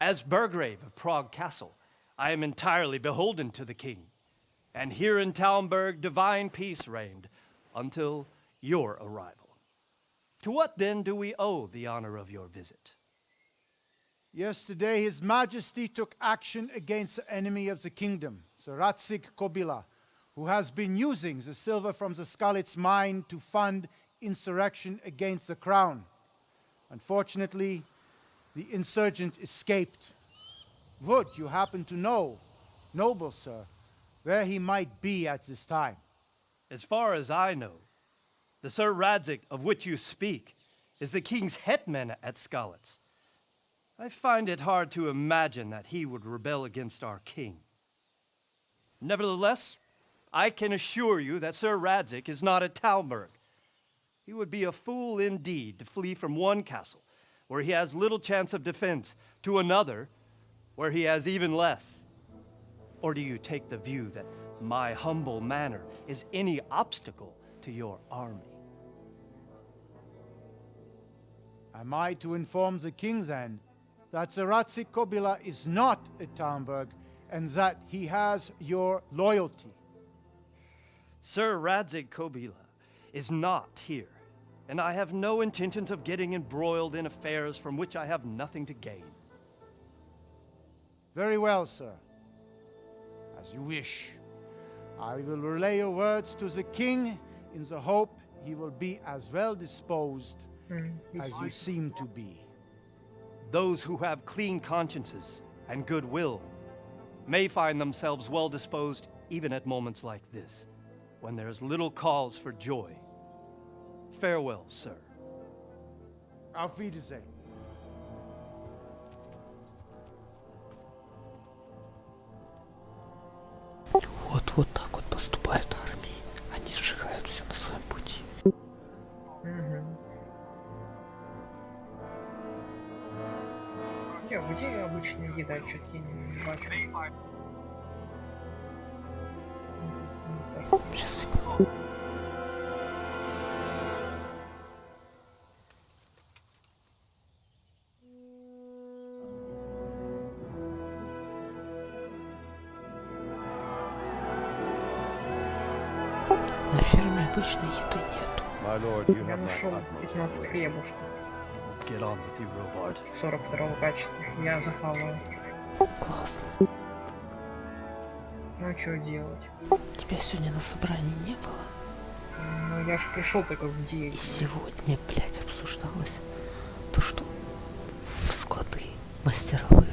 As Burgrave of Prague Castle, I am entirely beholden to the king, and here in Talmberg divine peace reigned until your arrival. To what then do we owe the honor of your visit? Yesterday, His Majesty took action against the enemy of the kingdom, Sir Radzig Kobyla, who has been using the silver from the Skalitz mine to fund insurrection against the crown. Unfortunately, the insurgent escaped. Would you happen to know, noble sir, where he might be at this time? As far as I know, the Sir Radzig of which you speak is the king's hetman at Skalitz. I find it hard to imagine that he would rebel against our king. Nevertheless, I can assure you that Sir Radzig is not at Talmberg. He would be a fool indeed to flee from one castle where he has little chance of defense to another where he has even less. Or do you take the view that my humble manner is any obstacle to your army? Am I to inform the king then that Sir Radzig Kobyla is not at Talmberg and that he has your loyalty? Sir Radzig Kobyla is not here, and I have no intentions of getting embroiled in affairs from which I have nothing to gain. Very well, sir. As you wish. I will relay your words to the king in the hope he will be as well disposed as you seem to be. Those who have clean consciences and goodwill may find themselves well disposed even at moments like this, when there is little cause for joy. Farewell, sir. Auf Wiedersehen. Вот так вот поступают армии. Они сжигают все на своем пути. Где обычная еда? Чуть не бачу. Сейчас. На ферме обычной еды нету. My lord, you Я have my нашел utmost 15 admiration. хлебушек. Get on with you, Robard. 42 качества. Я захаваю. Классно. Ну что делать? Тебя сегодня на собрании не было? Ну я ж пришел только в 9. И сегодня, блядь, обсуждалось то, что в склады мастеровых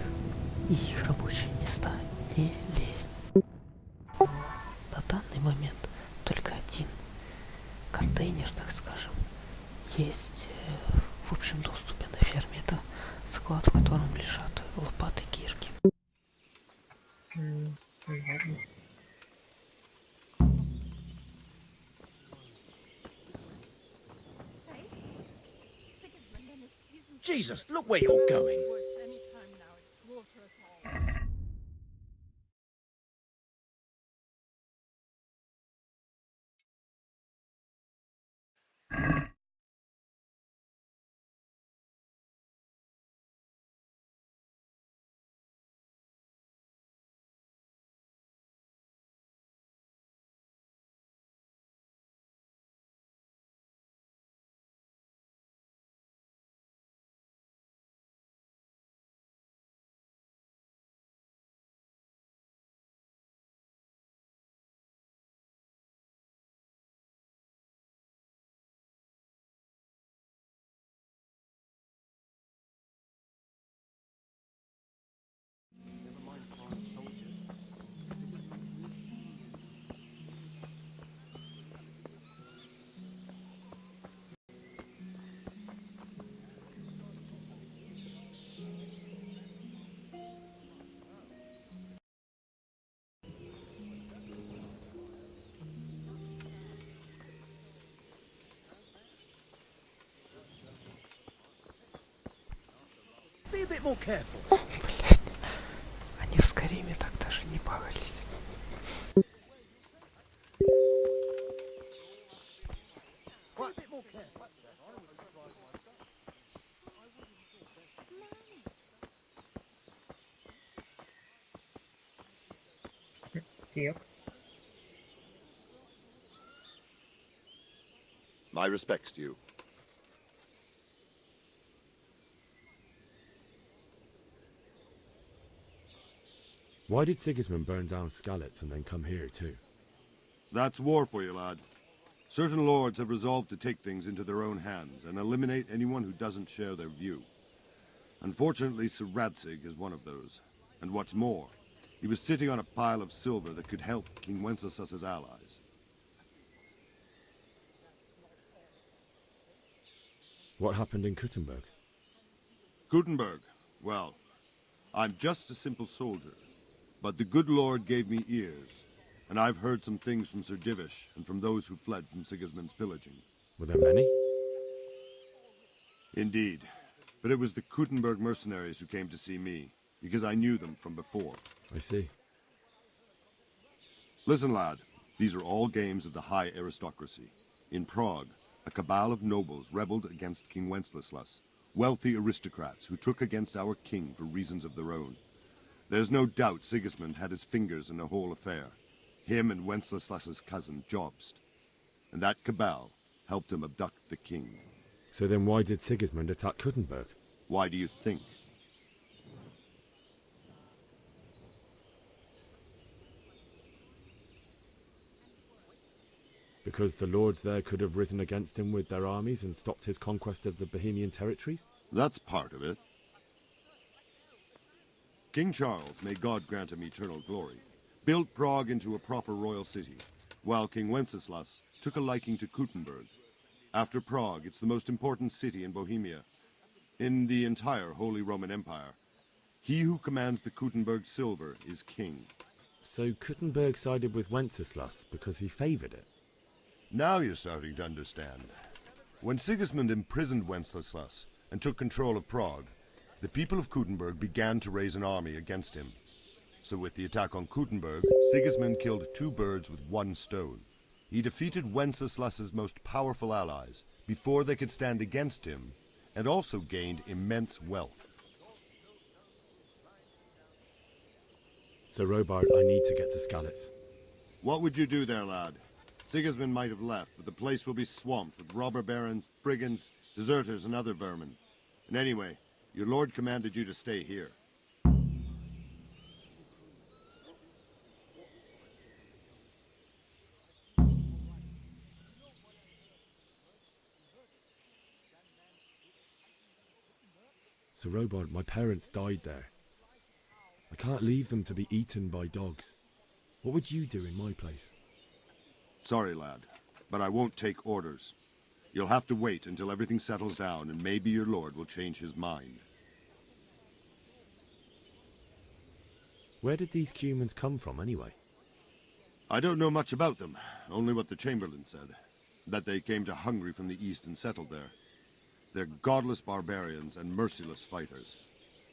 и их рабочие места не лезть. На данный момент только один контейнер, так скажем, есть в общем доступе на ферме. Это склад, в котором лежат лопаты, кирки. Jesus, look where you're going. bit more careful. Блядь, они в Скайриме так даже не багались. Так. My respects to you. Why did Sigismund burn down Skalitz and then come here too? That's war for you, lad. Certain lords have resolved to take things into their own hands and eliminate anyone who doesn't share their view. Unfortunately, Sir Radzig is one of those. And what's more, he was sitting on a pile of silver that could help King Wenceslas's allies. What happened in Kuttenberg? Kuttenberg, well, I'm just a simple soldier. But the good Lord gave me ears, and I've heard some things from Sir Divish and from those who fled from Sigismund's pillaging. Were there many? Indeed. But it was the Kuttenberg mercenaries who came to see me, because I knew them from before. I see. Listen, lad, these are all games of the high aristocracy. In Prague, a cabal of nobles rebelled against King Wenceslas, wealthy aristocrats who took against our king for reasons of their own. There's no doubt Sigismund had his fingers in the whole affair. Him and Wenceslas's cousin, Jobst. And that cabal helped him abduct the king. So then why did Sigismund attack Kuttenberg? Why do you think? Because the lords there could have risen against him with their armies and stopped his conquest of the Bohemian territories? That's part of it. King Charles, may God grant him eternal glory, built Prague into a proper royal city, while King Wenceslas took a liking to Kuttenberg. After Prague, it's the most important city in Bohemia, in the entire Holy Roman Empire. He who commands the Kuttenberg silver is king. So Kuttenberg sided with Wenceslas because he favoured it? Now you're starting to understand. When Sigismund imprisoned Wenceslas and took control of Prague, the people of Kuttenberg began to raise an army against him. So with the attack on Kuttenberg, Sigismund killed 2 birds with 1 stone. He defeated Wenceslas's most powerful allies before they could stand against him, and also gained immense wealth. So Robert, I need to get to Skalitz. What would you do there, lad? Sigismund might have left, but the place will be swamped with robber barons, brigands, deserters, and other vermin. And anyway, your lord commanded you to stay here. So Robert, my parents died there. I can't leave them to be eaten by dogs. What would you do in my place? Sorry, lad, but I won't take orders. You'll have to wait until everything settles down, and maybe your lord will change his mind. Where did these humans come from, anyway? I don't know much about them, only what the Chamberlain said. That they came to Hungary from the east and settled there. They're godless barbarians and merciless fighters.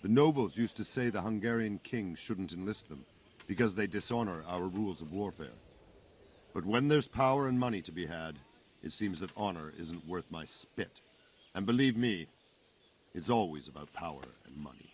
The nobles used to say the Hungarian king shouldn't enlist them, because they dishonor our rules of warfare. But when there's power and money to be had, it seems that honor isn't worth my spit. And believe me, it's always about power and money.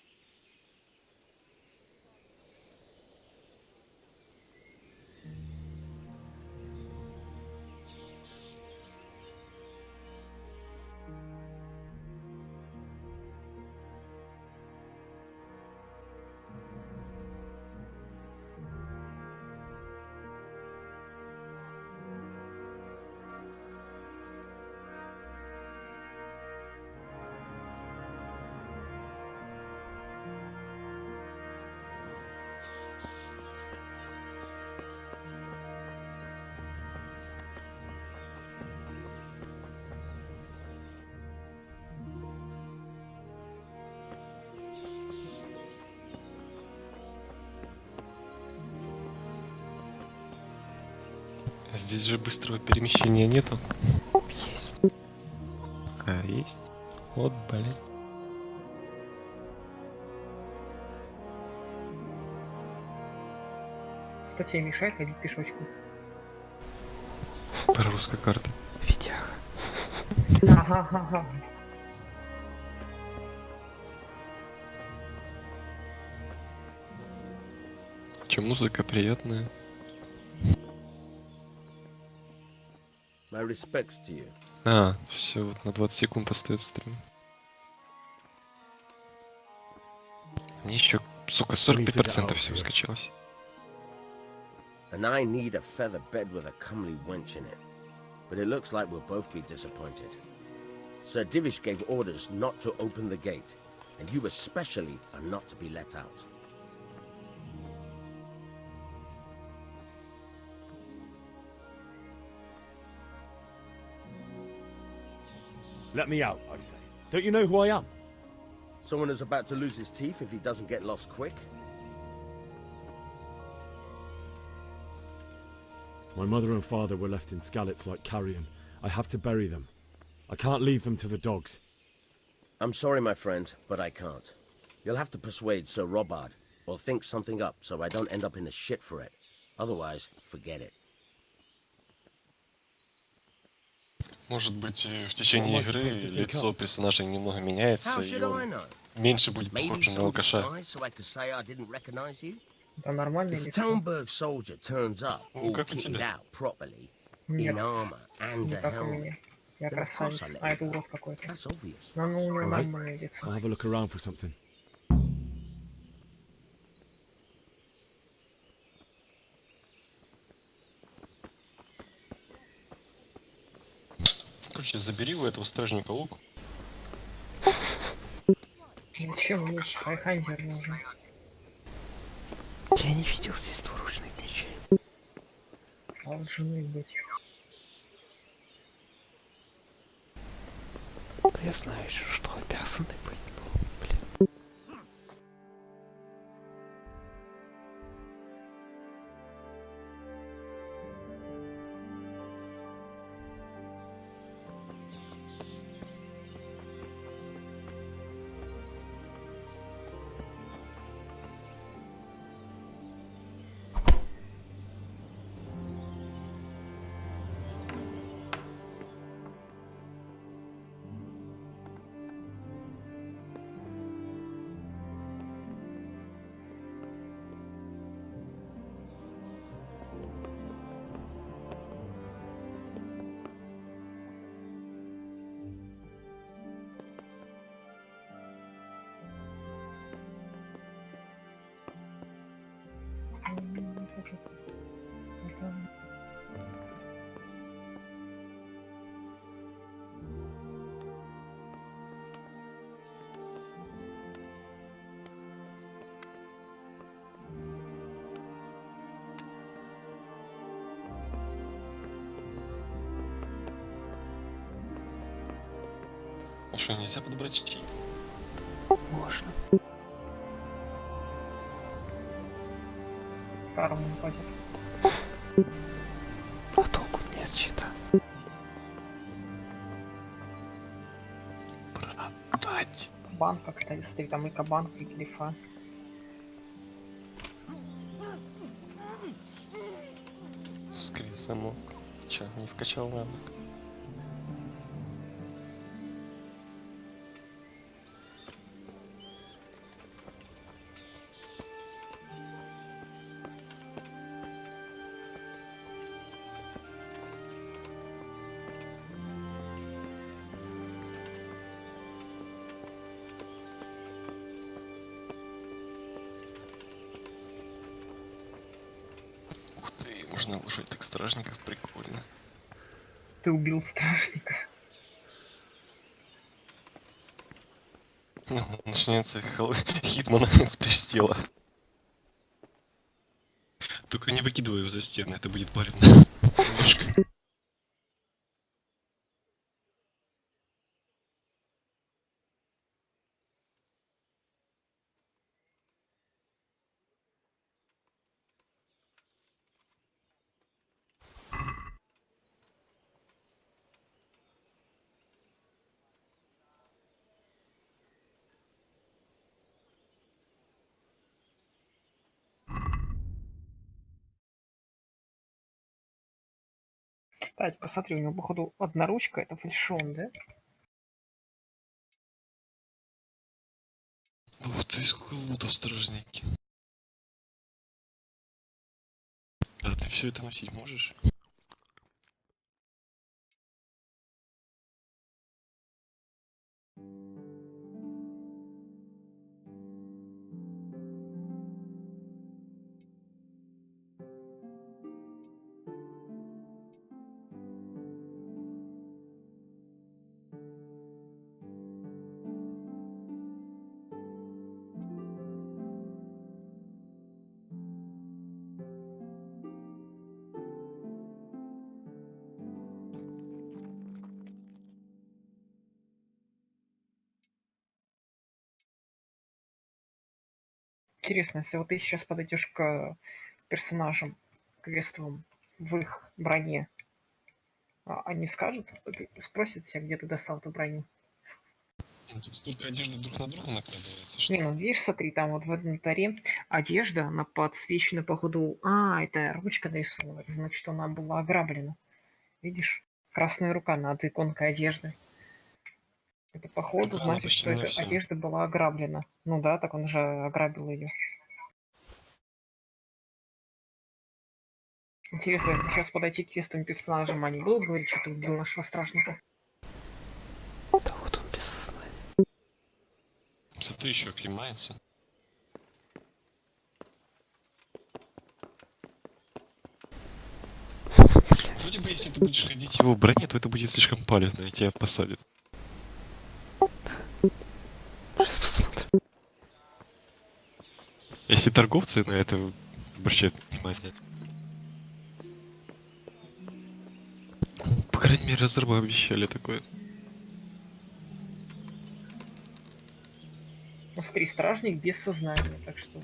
Здесь же быстрого перемещения нету. Есть. А, есть? Вот, блин. Кто тебе мешает ходить пешочком? Прорусская карта. Витяха. Ага-ха-ха. Че, музыка приятная. My respects to you. А, все, вот на 20 секунд остается стрим. Мне еще, сука, 45% всего скачалось. And I need a feather bed with a comely wench in it. But it looks like we'll both be disappointed. Sir Divish gave orders not to open the gate, and you especially are not to be let out. Let me out, I say. Don't you know who I am? Someone who's about to lose his teeth if he doesn't get lost quick? My mother and father were left in Skalitz like carrion. I have to bury them. I can't leave them to the dogs. I'm sorry, my friend, but I can't. You'll have to persuade Sir Robard, or think something up so I don't end up in the shit for it. Otherwise, forget it. Может быть, в течение игры лицо персонажа немного меняется, и он меньше будет похож на алкаша. Да нормальное If a лицо. Talmberg soldier turns up, all kitted out properly, in armor and a Не как у helmet, меня. Я then of course красавец, I let а you это go. урод какой-то. That's obvious. Но у него All right. нормальное лицо. I'll have a look around for something. Короче, забери у этого стражника лук. Зачем мне хайхандер нужен? Я не видел здесь двуручных мечей. Должны быть. Я знаю еще, что обязаны быть. А что, нельзя подобрать щит? Можно. Карму упадет. А толку мне от щита? Продать. Банка, кстати, стоит. Там и кабанка, и глифа. Скрыть замок. Че, не вкачал навык? Ух ты, можно улучшать так стражников, прикольно. Ты убил стражника. Начнется Хитмана с престила. Только не выкидывай его за стены, это будет палевно. Немножко. Кстати, посмотри, у него, походу, одна ручка, это фальшон, да? Ух ты, сколько лута в стражнике. А ты все это носить можешь? Интересно, если вот ты сейчас подойдешь к персонажам квестовым в их броне, они скажут, спросят тебя, где ты достал эту броню? Тут столько одежды друг на друга накладывается, что... Не, ну видишь, смотри, там вот в инвентаре одежда, она подсвечена походу. Это ручка нарисована, это значит, что она была ограблена. Видишь? Красная рука над иконкой одежды. Это походу Так она значит, почти что на эта всем. одежда была ограблена. Ну да, так он же ограбил ее. Интересно, если сейчас подойти к квестовым персонажам, они будут говорить, что ты убил нашего стражника? Да вот он без сознания. Смотри, еще оклемается. Вроде бы, если ты будешь ходить в его броне, то это будет слишком палевно, и тебя посадят. Если торговцы на это обращают внимание. По крайней мере, разрабы обещали такое. Смотри, стражник без сознания, так что...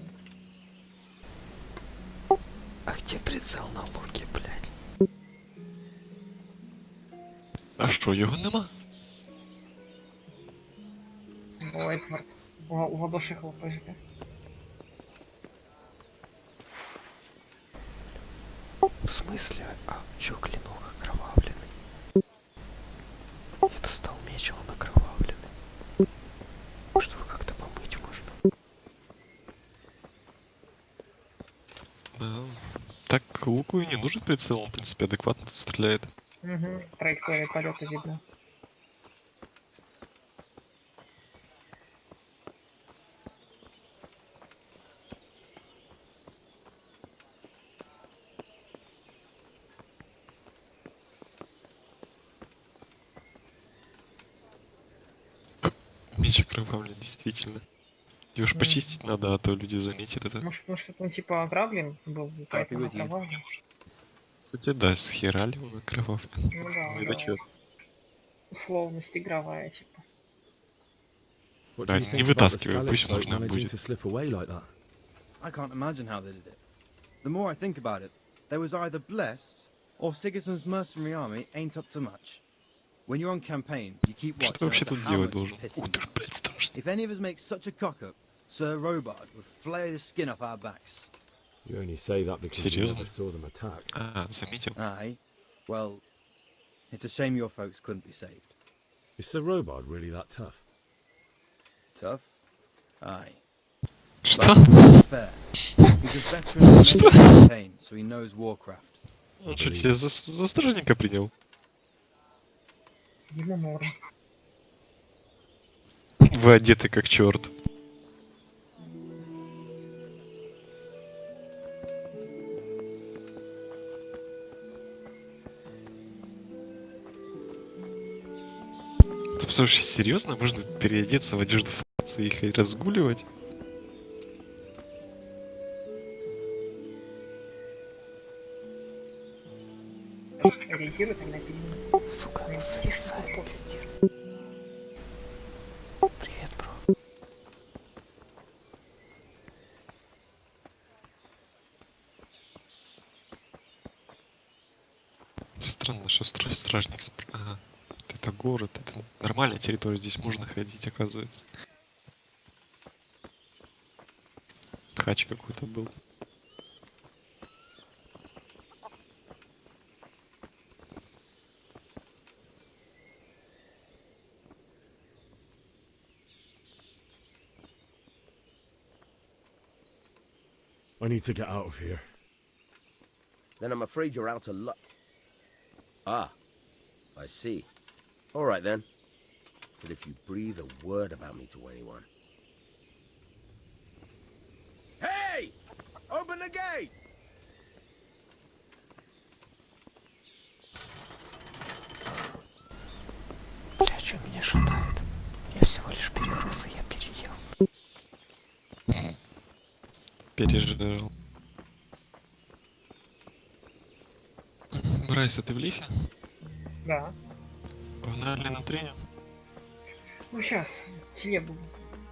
А где прицел на луке, блядь? А що, його нема? О, Эдвард, в ладоши хлопаешь, да? В смысле? А чё клинок окровавленный? Я достал меч, а он окровавленный. Может, его как-то помыть можно? Да. Так, луку и не нужен прицел, он, в принципе, адекватно тут стреляет. Угу, траектория полета видно. Меч окровавлен, действительно. Его ж почистить надо, а то люди заметят это. Может, потому что он типа ограблен был, поэтому окровавлен. Кстати, да, схерали он окровавлен. Ну да, Недочет. условность игровая, типа. What do Да, you не think about the вытаскивай, Skalitz пусть folk можно managing будет. to slip away like that? I can't imagine how they did it. The more I think about it, they was either blessed, or Sigismund's mercenary army ain't up to much. When you're on campaign, you keep Что watch ты вообще no matter тут how делать much должен? it's pissing Ух ты, down. блядь, страшно. If any of us make such a cock-up, Sir Robard would flay the skin off our backs. You only say that because you Серьезно? never saw them attack. А, заметил. Aye. Well, it's a shame your folks couldn't be saved. Is Sir Robard really that tough? Tough? Aye. Что? But fair. He's a veteran of many campaigns, so he knows warcraft. Он что, тебя за стражника принял? Ему норм. Вы одеты как черт. Ты слушай, серьезно? Можно переодеться в одежду фации и разгуливать? Реагирует на перемены. Сука, Ну, зависает, пиздец. Привет, бро. Странно, что стражник... Ага. Это город, это нормальная территория, здесь можно ходить, оказывается. Хач какой-то был. I need to get out of here. Then I'm afraid you're out of luck. Ah, I see. All right then. But if you breathe a word about me to anyone... Hey! Open the gate! Бля, что меня шатает? Я всего лишь перегруз, и я переел. Пережрал. Брайс, а ты в лифе? Да. Погнали на тренинг. Ну сейчас, телегу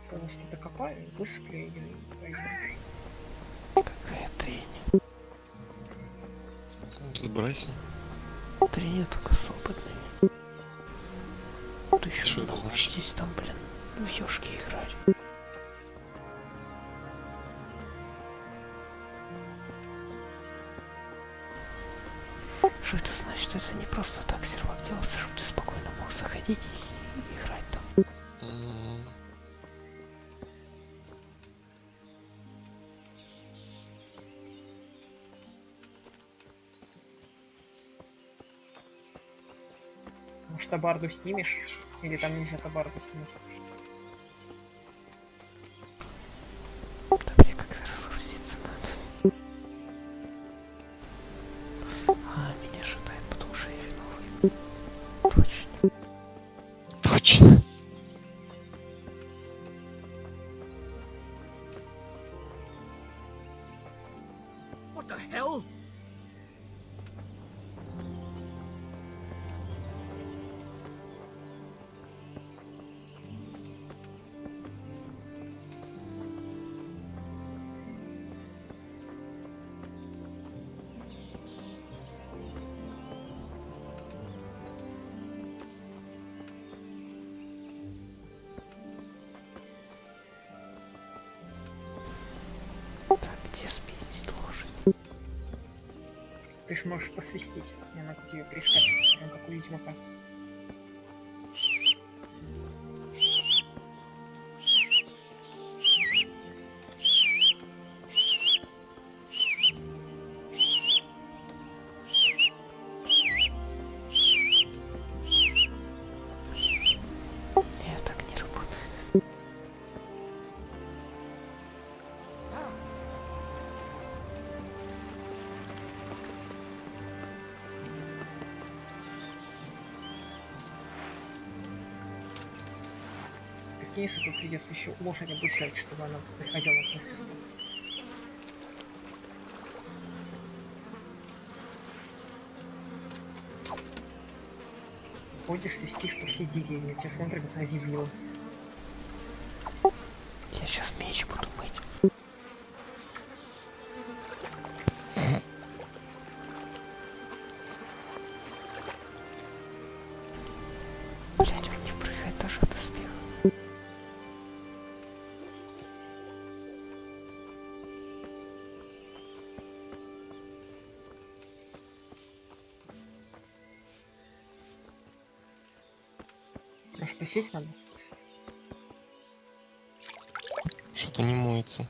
полностью докопаю, высыплю и пойдем. Какая тренинг? Забирайся. Тренинг только с опытными. Ты еще это значит? здесь там, блин, в ёшки играть. Что это значит? Это не просто так сервак делался, чтобы ты спокойно мог заходить и играть там. Может, табарду снимешь? Или там нельзя табарду снять? Да мне как-то разгрузиться надо. А, меня шатает, потому что я виновый. Точно. Точно. What the hell? Так, где спиздить лошадь? Ты ж можешь посвистеть. Я могу тебе прискать, прям как у ведьмака. Нет, так не работает. Конечно, тут придется еще лошадь обучать, чтобы она приходила на свисток. Ходишь, свистишь по всей деревне, тебя смотрят на дивилу. Я сейчас меч буду мыть. Блять, он не прыгает даже от успеха. Может, посесть надо? Что-то не моется.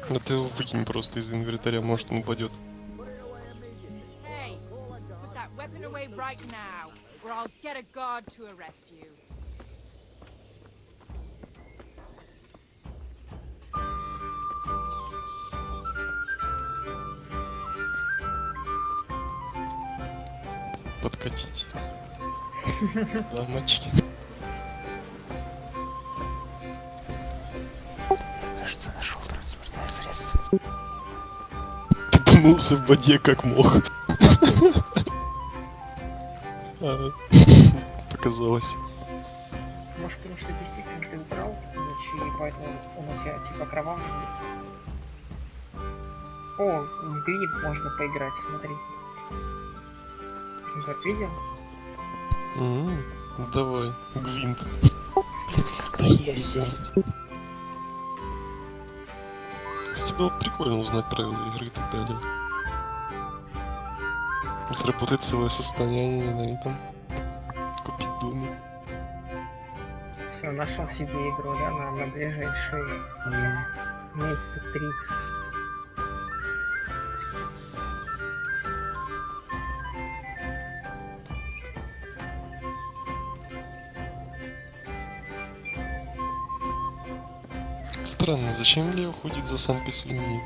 Да ты его выкинь просто из инвентаря, может он упадет. Hey, put that weapon away right now, or I'll get a guard to arrest you. Подкатить. Да, мальчики. Кажется, нашел транспортное средство. Ты пнулся в воде как мог. Показалось. Может, потому что действительно ты украл меч, и поэтому он у тебя типа кровавый. О, в гриб можно поиграть, смотри. Вот, видел? Давай, гвинт. Блин, как я сесть? С тебя прикольно узнать правила игры и так далее. Заработать целое состояние на этом. Купить дома. Все, нашел себе игру, да, на ближайшие месяца 3. Странно, зачем Лео ходит за самкой свиньи? Не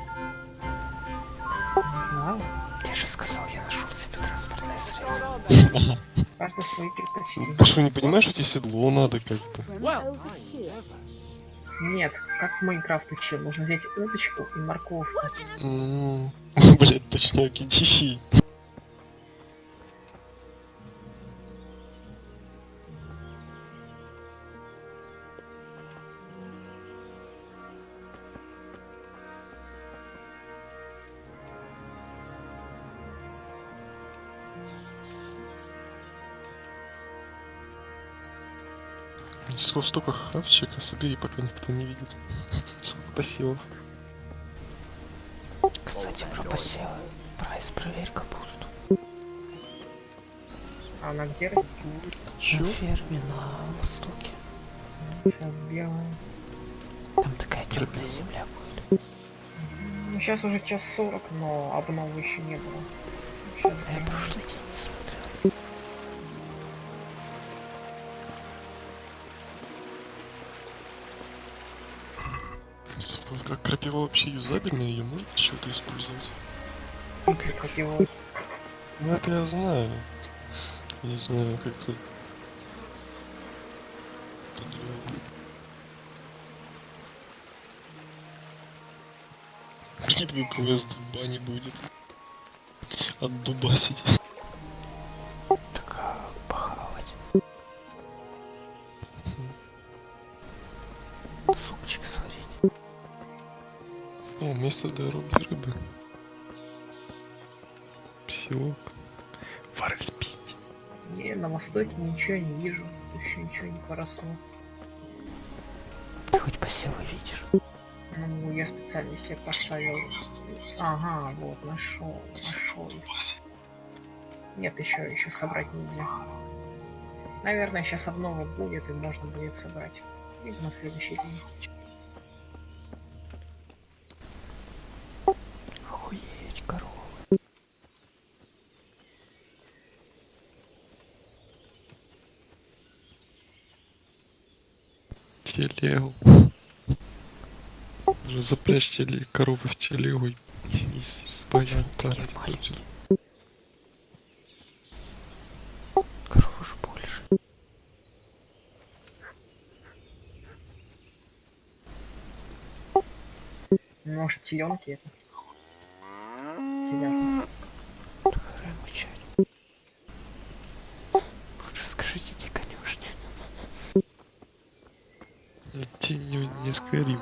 знаю. Я же сказал, я нашел себе транспортное средство. Каждый свои предпочтения. Ты что, не понимаешь, что тебе седло надо как бы? Нет, как в Майнкрафт учил, нужно взять удочку и морковку. Блять, точняки, чищи. Столько хавчика собери, пока никто не видит. Сколько посевов. Кстати, про посевы. Прайс, проверь капусту. А она где растет? На ферме на востоке. Сейчас белая. Там такая темная земля будет. Ну, сейчас уже 1:40, но обновы еще не было. Сейчас я прошлый день не смотрел. Как крапива вообще юзабельная, ее можно что-то использовать? Крапивой. Ну это я знаю. Не знаю, как-то... Твой квест в бане будет. Отдубасить. Так, похавать. Супчик сварить. О, место для рыбы. Псилок. Форель спить. Не, на востоке ничего не вижу. Еще ничего не поросло. Ты хоть посевы видишь? Ну, я специально себе поставил. Ага, вот, нашел. Нет, еще собрать нельзя. Наверное, сейчас обнова будет и можно будет собрать. И на следующий день. Охуеть, коровы. Телегу. Запрячь коровы в телегу и споят парить. Коровы же больше. Может, теленки это? Телята. Мычать. Лучше скажите, где конюшня. Идти не скорим.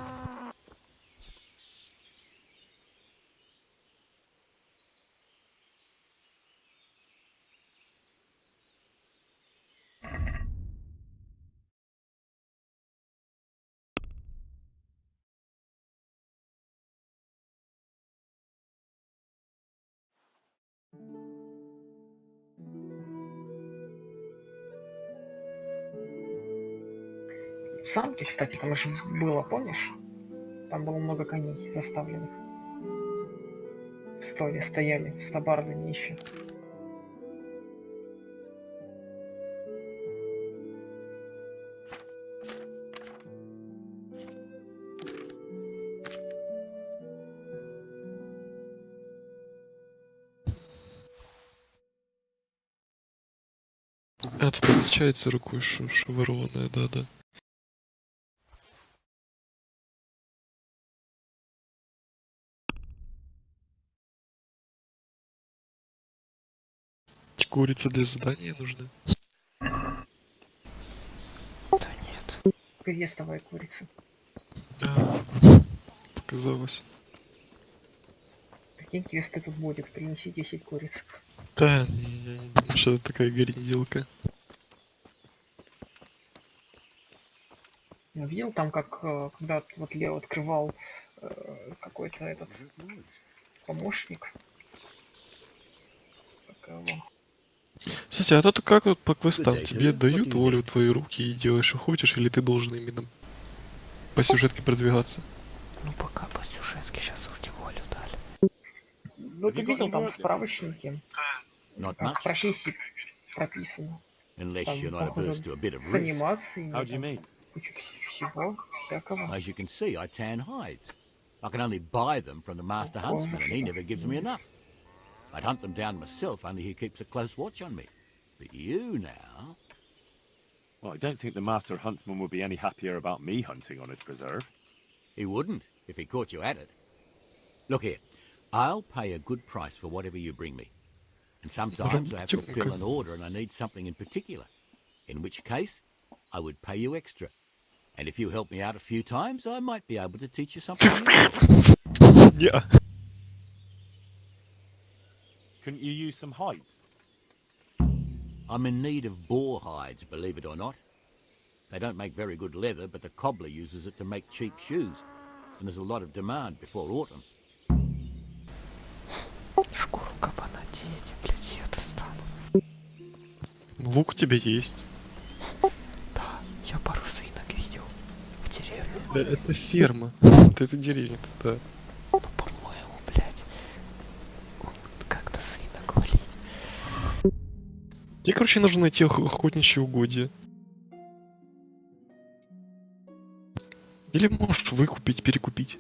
Самки, кстати, там же было, помнишь? Там было много коней заставленных. Стояли в стабардами еще. А тут помечается рукой, что ворованная, да. Курица для задания нужна? Да нет. Перестовая курица. Показалось. Какие квесты тут будет? Принеси 10 куриц. Да, я не думаю, что это такая горенделка. Видел там, как когда вот Лео открывал какой-то этот помощник. Как его? Кстати, а тут как вот по квестам? Тебе дают волю в твои руки и делаешь, что хочешь, или ты должен именно по сюжетке продвигаться? Ну пока по сюжетке, сейчас вроде волю дали. Ну, ты видел там справочники? Там профессии прописано. Unless you're Там, not походу, averse to a bit of с risk. анимацией, How do you там mean? куча всего, всякого. As you can see, I tan hides. I can only buy them from the master huntsman, and he never gives me enough. I'd hunt them down myself, only he keeps a close watch on me. But you now... Well, I don't think the master huntsman would be any happier about me hunting on his preserve. He wouldn't, if he caught you at it. Look here, I'll pay a good price for whatever you bring me. And sometimes I have to fill an order and I need something in particular. In which case, I would pay you extra. And if you help me out a few times, I might be able to teach you something useful. Yeah. Couldn't you use some hides? I'm in need of boar hides, believe it or not. They don't make very good leather, but the cobbler uses it to make cheap shoes. And there's a lot of demand before autumn. Шкуру кабана дети, блядь, ее достану. Лук у тебя есть. Да, я пару свинок видел в деревне. Да, это ферма. Это деревня, да. Ну, по-моему, блядь, он как-то свинок валить. Тебе, короче, нужно найти охотничьи угодья. Или можешь выкупить, перекупить.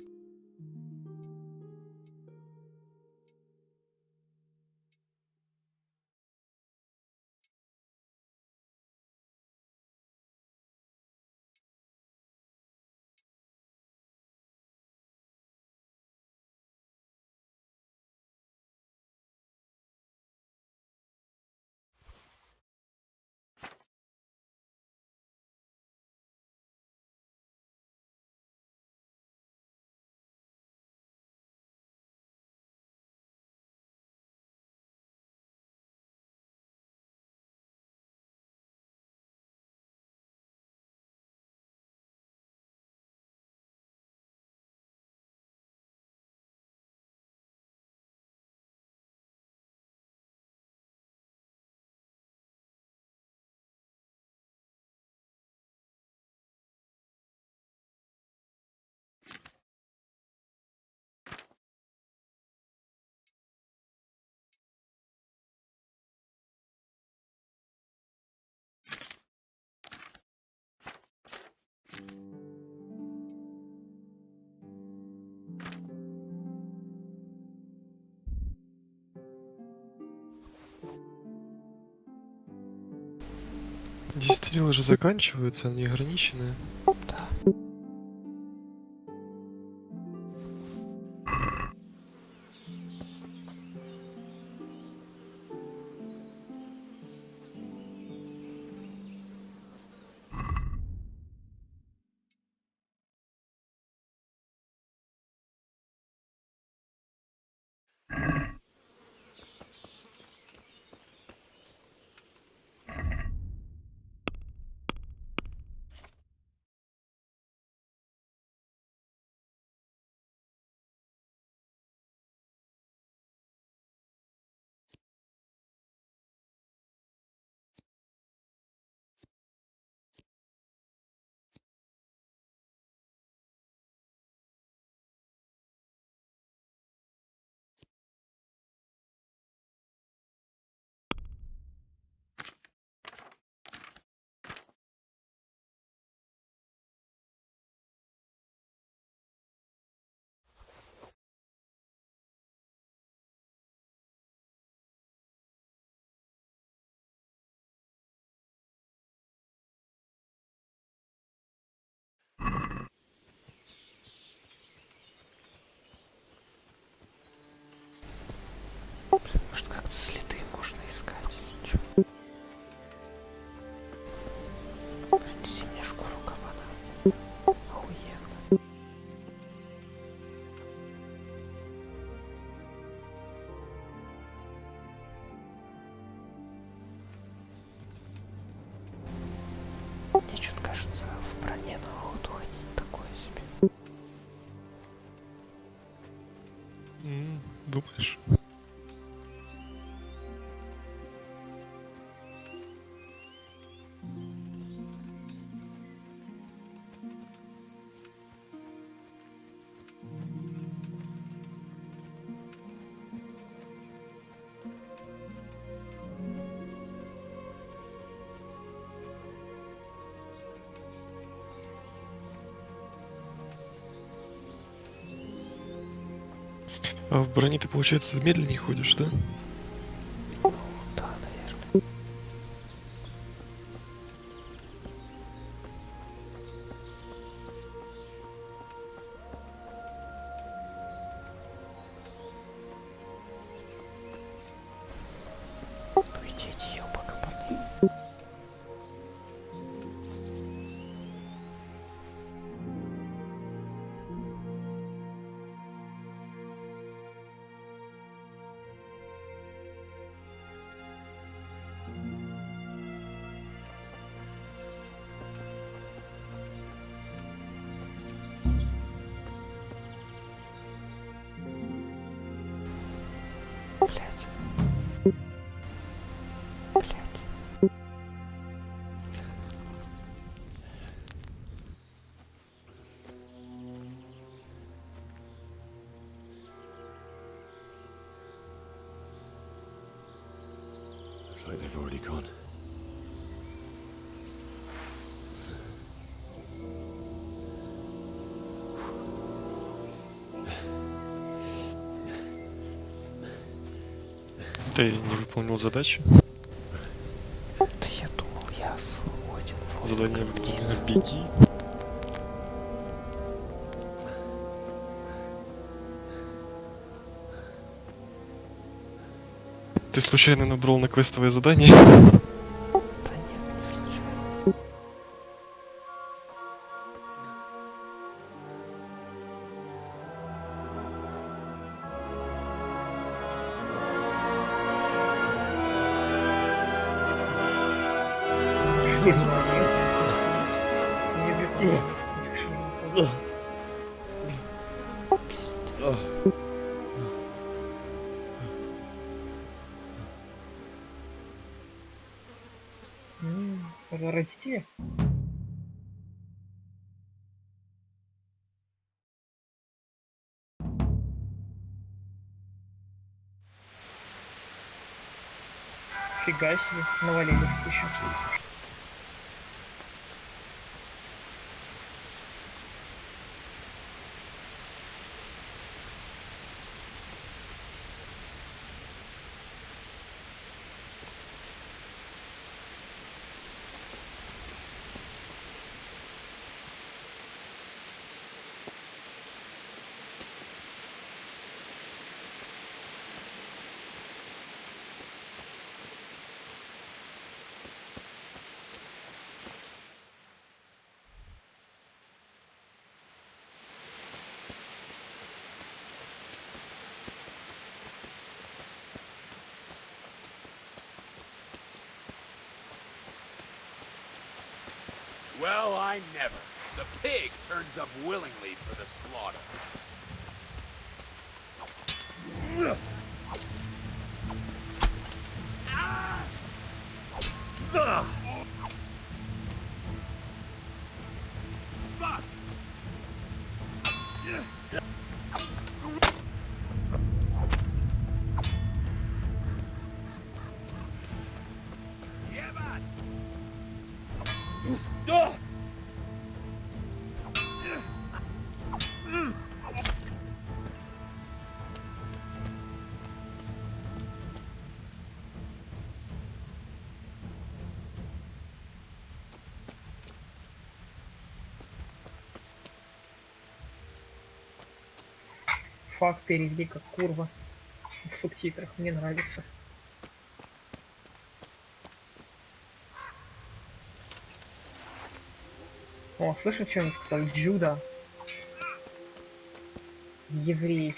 Здесь стрелы же заканчиваются, они ограниченные. Да. Может, как-то следы можно искать? Чё? Принеси мне шкуру кабана. Охуенно. Мне что-то кажется, в броне на охоту ходить такое себе. Думаешь? А в броне ты, получается, медленнее ходишь, да? Да, наверное. Идите, ёбака-паны. It's like they've already gone. Ты не выполнил задачу? Да я думал, я свободен. Задание выполнено, беги. Ты случайно набрал на квестовое задание? Это родители? Фига себе, навалили еще. Well, I never. The pig turns up willingly for the slaughter. Fuck! Факт перевели как курва в субтитрах, мне нравится. О, слышишь, что они сказали? Джуда. Еврей.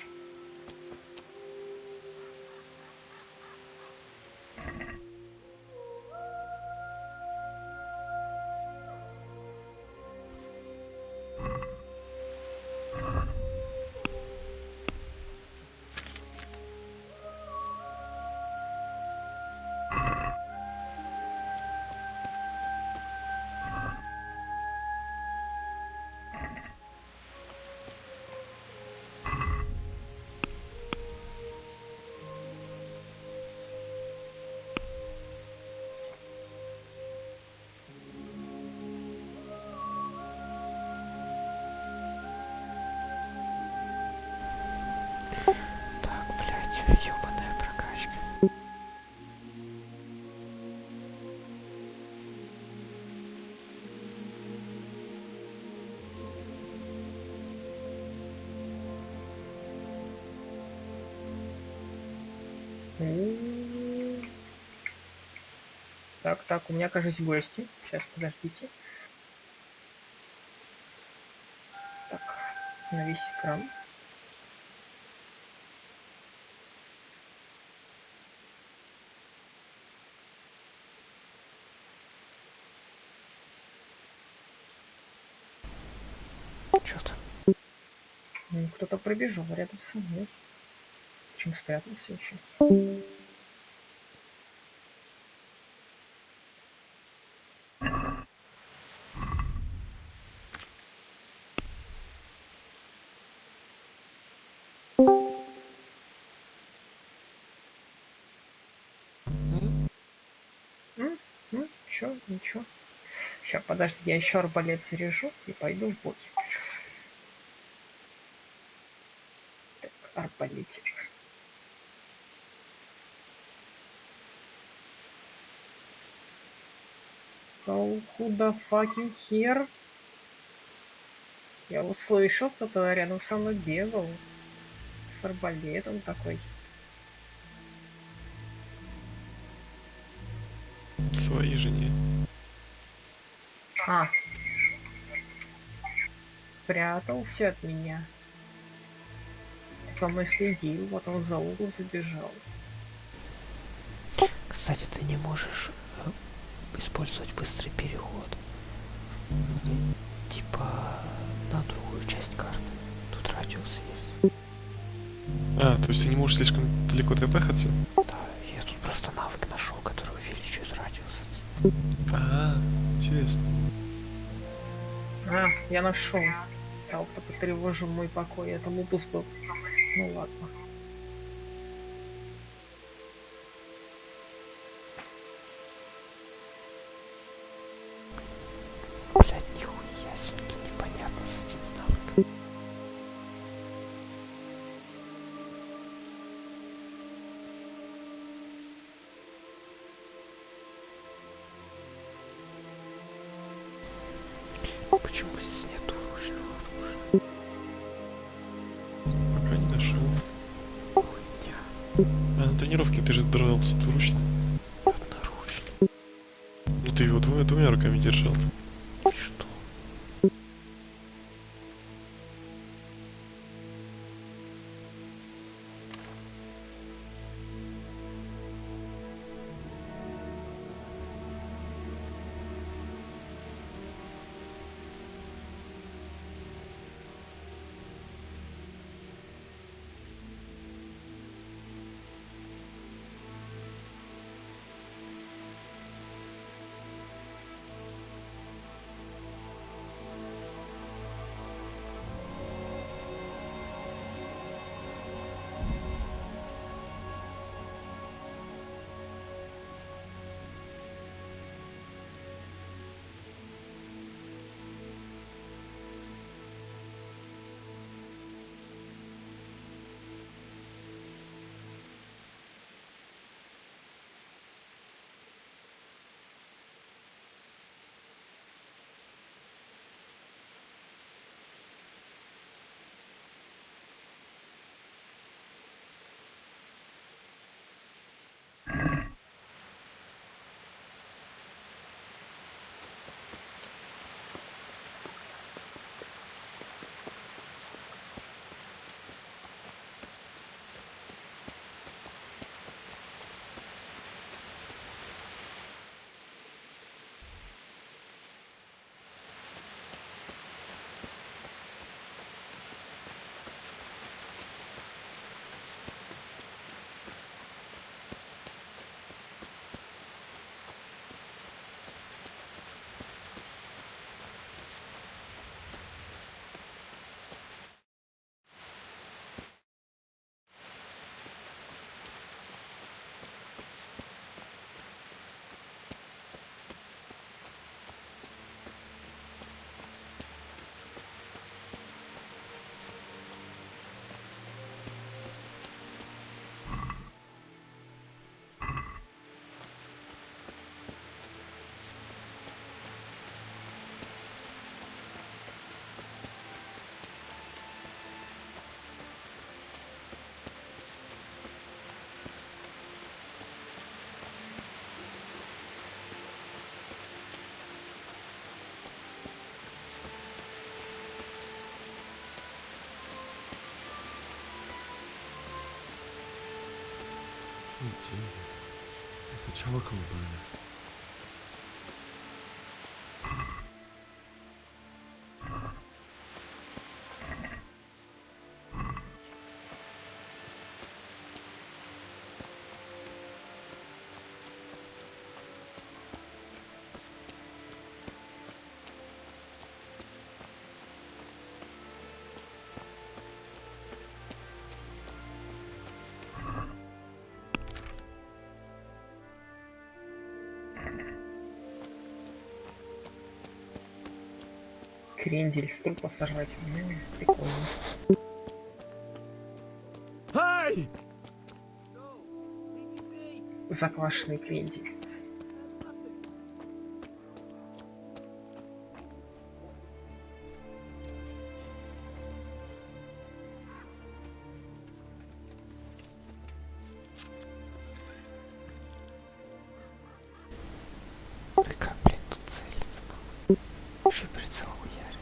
Так, так, у меня, кажется, гости. Сейчас, подождите. Так, на весь экран. Что-то. Кто-то пробежал рядом со мной. Чем спрятался еще. Ничего, ничего. Сейчас, подожди, я еще арбалет заряжу и пойду в бой. Так, арбалетик. Who the fucking here? Я услышал, кто-то рядом со мной бегал. С арбалетом такой. Своей жене. А. Прятался от меня. За мной следил, вот он за угол забежал. Кстати, ты не можешь использовать быстрый переход. Типа на другую часть карты. Тут радиус есть. А, то есть ты не можешь слишком далеко тпхаться? Да, я тут просто навык нашел, который увеличивает радиус. Интересно. Я нашел. Я вот только тревожу мой покой. Это лупус был. Ну ладно. Блядь, нихуя себе непонятно с этими навыками. Почему здесь нету ручного оружия? Пока не нашел. Хуйня. А на тренировке ты же дрался двуручно. Одноручно. Ну ты его двумя руками держал. И что? Sweet Jesus. It's the charcoal burner. Крендель с трупа сожрать. Прикольно. Hey! Заквашенный крендель. Ой, как, блин, тут целится. Вообще прицел хуярит.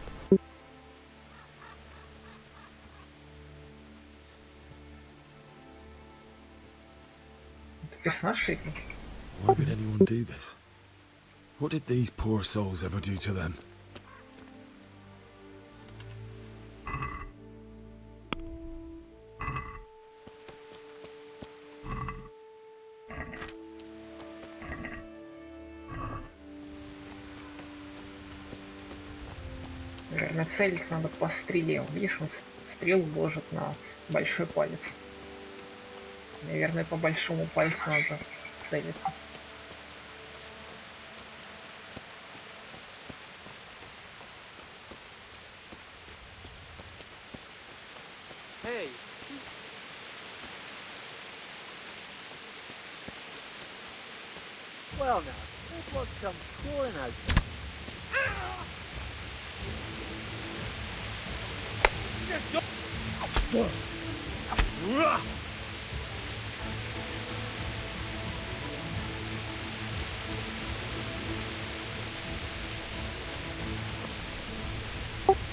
Персонаж шикарный. Why would anyone do this? What did these poor souls ever do to them? Наверное, целиться надо по стреле. Видишь, он стрелу ложит на большой палец. Наверное, по большому пальцу надо целиться. Hey. Well now, it was come pouring out.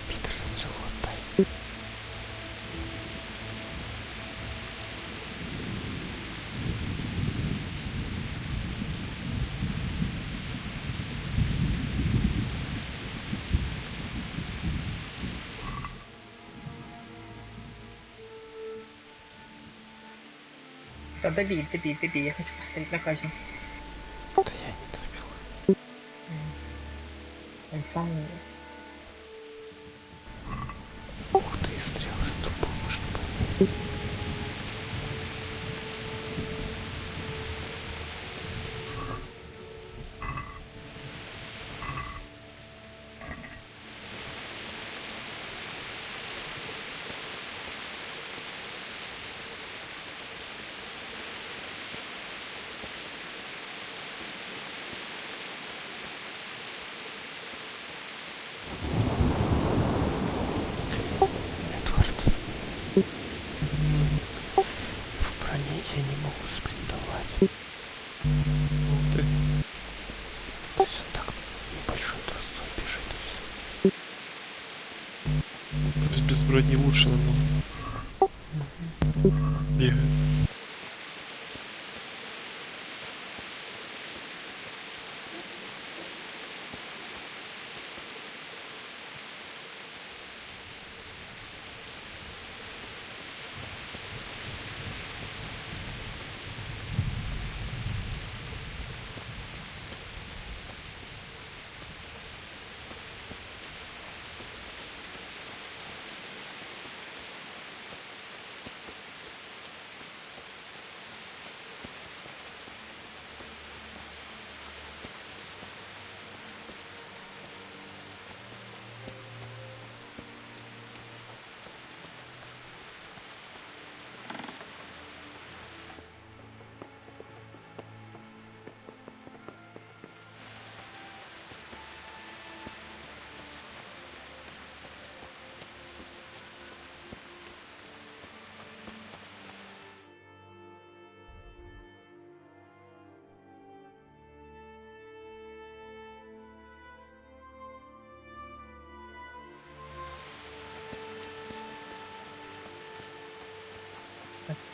Питер с животой. Да добей, добей, добей, я хочу посмотреть на казнь. Да я не добил. Он сам... Ух ты, стрелы с трупа можно было. В броне я не могу спринтовать. Ух ты. То есть он так небольшой трусой бежит и все. То есть без брони лучше намного. Бегает.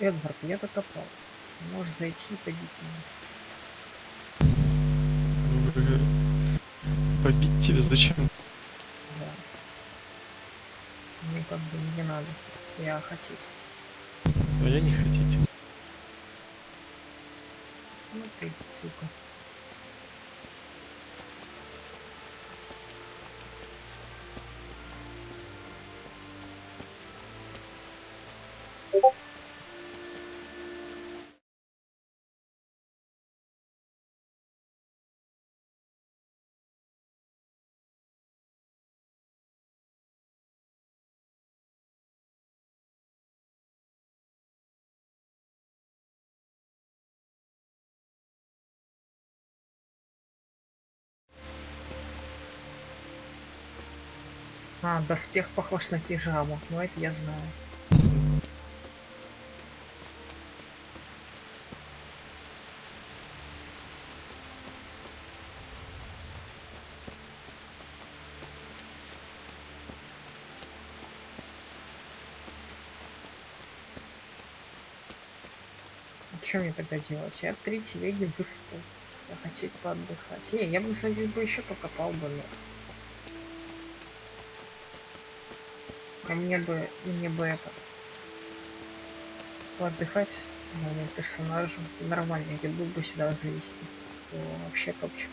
Эдвард, я докопал. Можешь зайти и побить меня. Побить тебя зачем? Да. Мне как бы не надо. Я хотеть. А я не хотеть. Ну ты, сука. А, доспех похож на пижаму, но это я знаю. Что мне тогда делать? Я в 3 телеги высыпал. Я хотел поотдыхать. Не, я бы за бы еще покопал бы, но... А мне бы это... Поотдыхать моему персонажу. Нормально, я был бы сюда завести. То вообще топчик.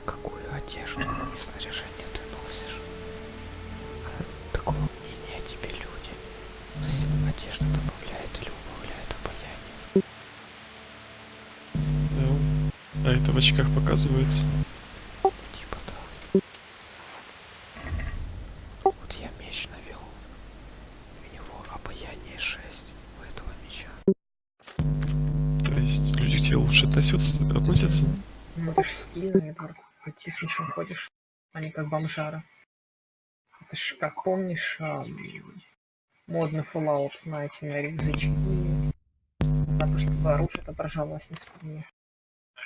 Какую одежду и снаряжение ты носишь? Такого мнения о тебе люди. То есть одежда добавляет или убавляет обаяние? Да. А это в очках показывается. Типа да. Вот я меч навел. У него обаяние 6 у этого меча. То есть люди к тебе лучше относятся? Ну это ж стильно, Эдвард. Ты с мечом ходишь, а не как бомжара. Это ж, как помнишь, модный Fallout на эти на рюкзачки, на то, чтобы оружие отображалось на спине.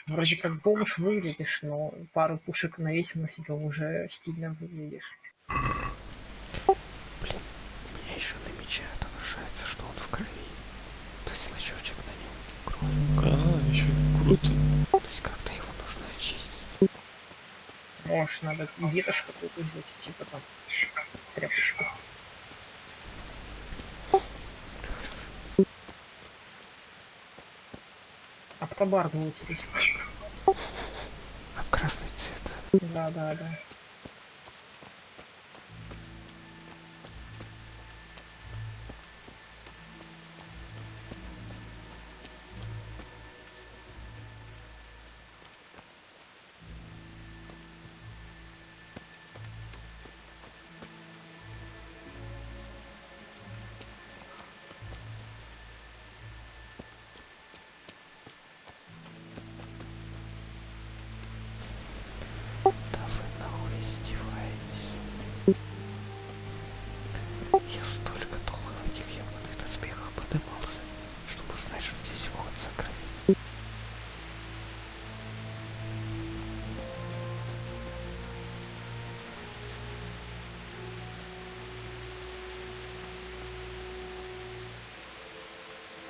Вроде как бомж выглядишь, но пару пушек навесил на себя, уже стильно выглядишь. Блин, у меня еще на мече отображается, что он в крови. То есть значочек на нем крови. А, еще круто. То есть как-то его нужно очистить. Может, надо ветошь какую-то взять, типа там тряпочку. Об табарду вытереть. Об красный цвет. Да, да, да. Да вы нахуй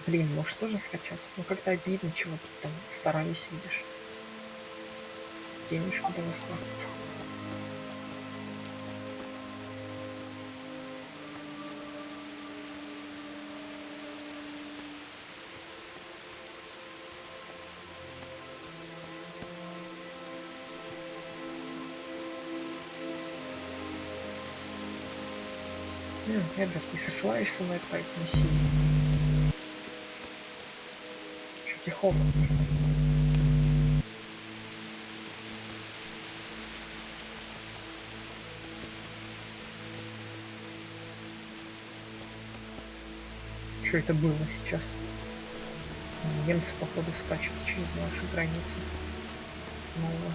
Блин, может тоже скачать? Ну как-то обидно, чего тут там старались, видишь. Денежку давай сплатить. Эдвард, не сошиваешь со мной отправить на синий? Чё тебе холодно? Что это было сейчас? Немцы, походу, скачут через нашу границу. Снова.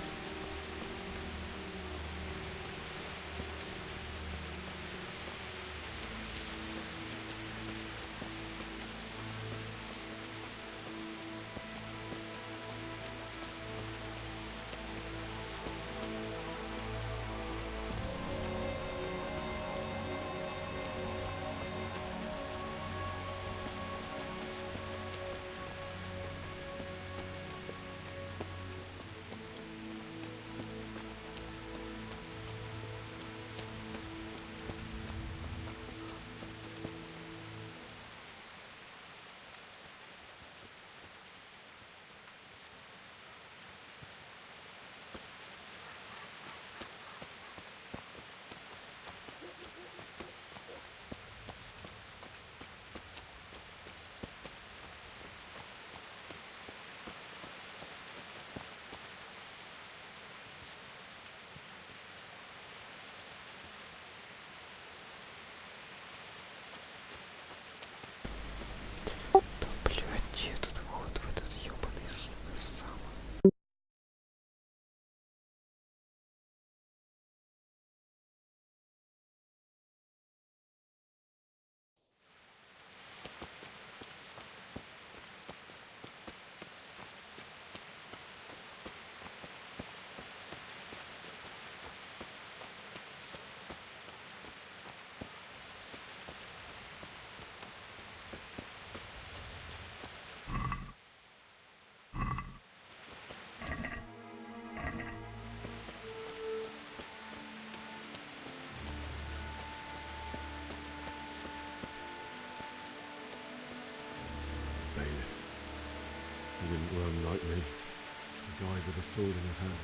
Где тут вход в этот ёбаный сам? He didn't run like me. A guy with a sword in his hand.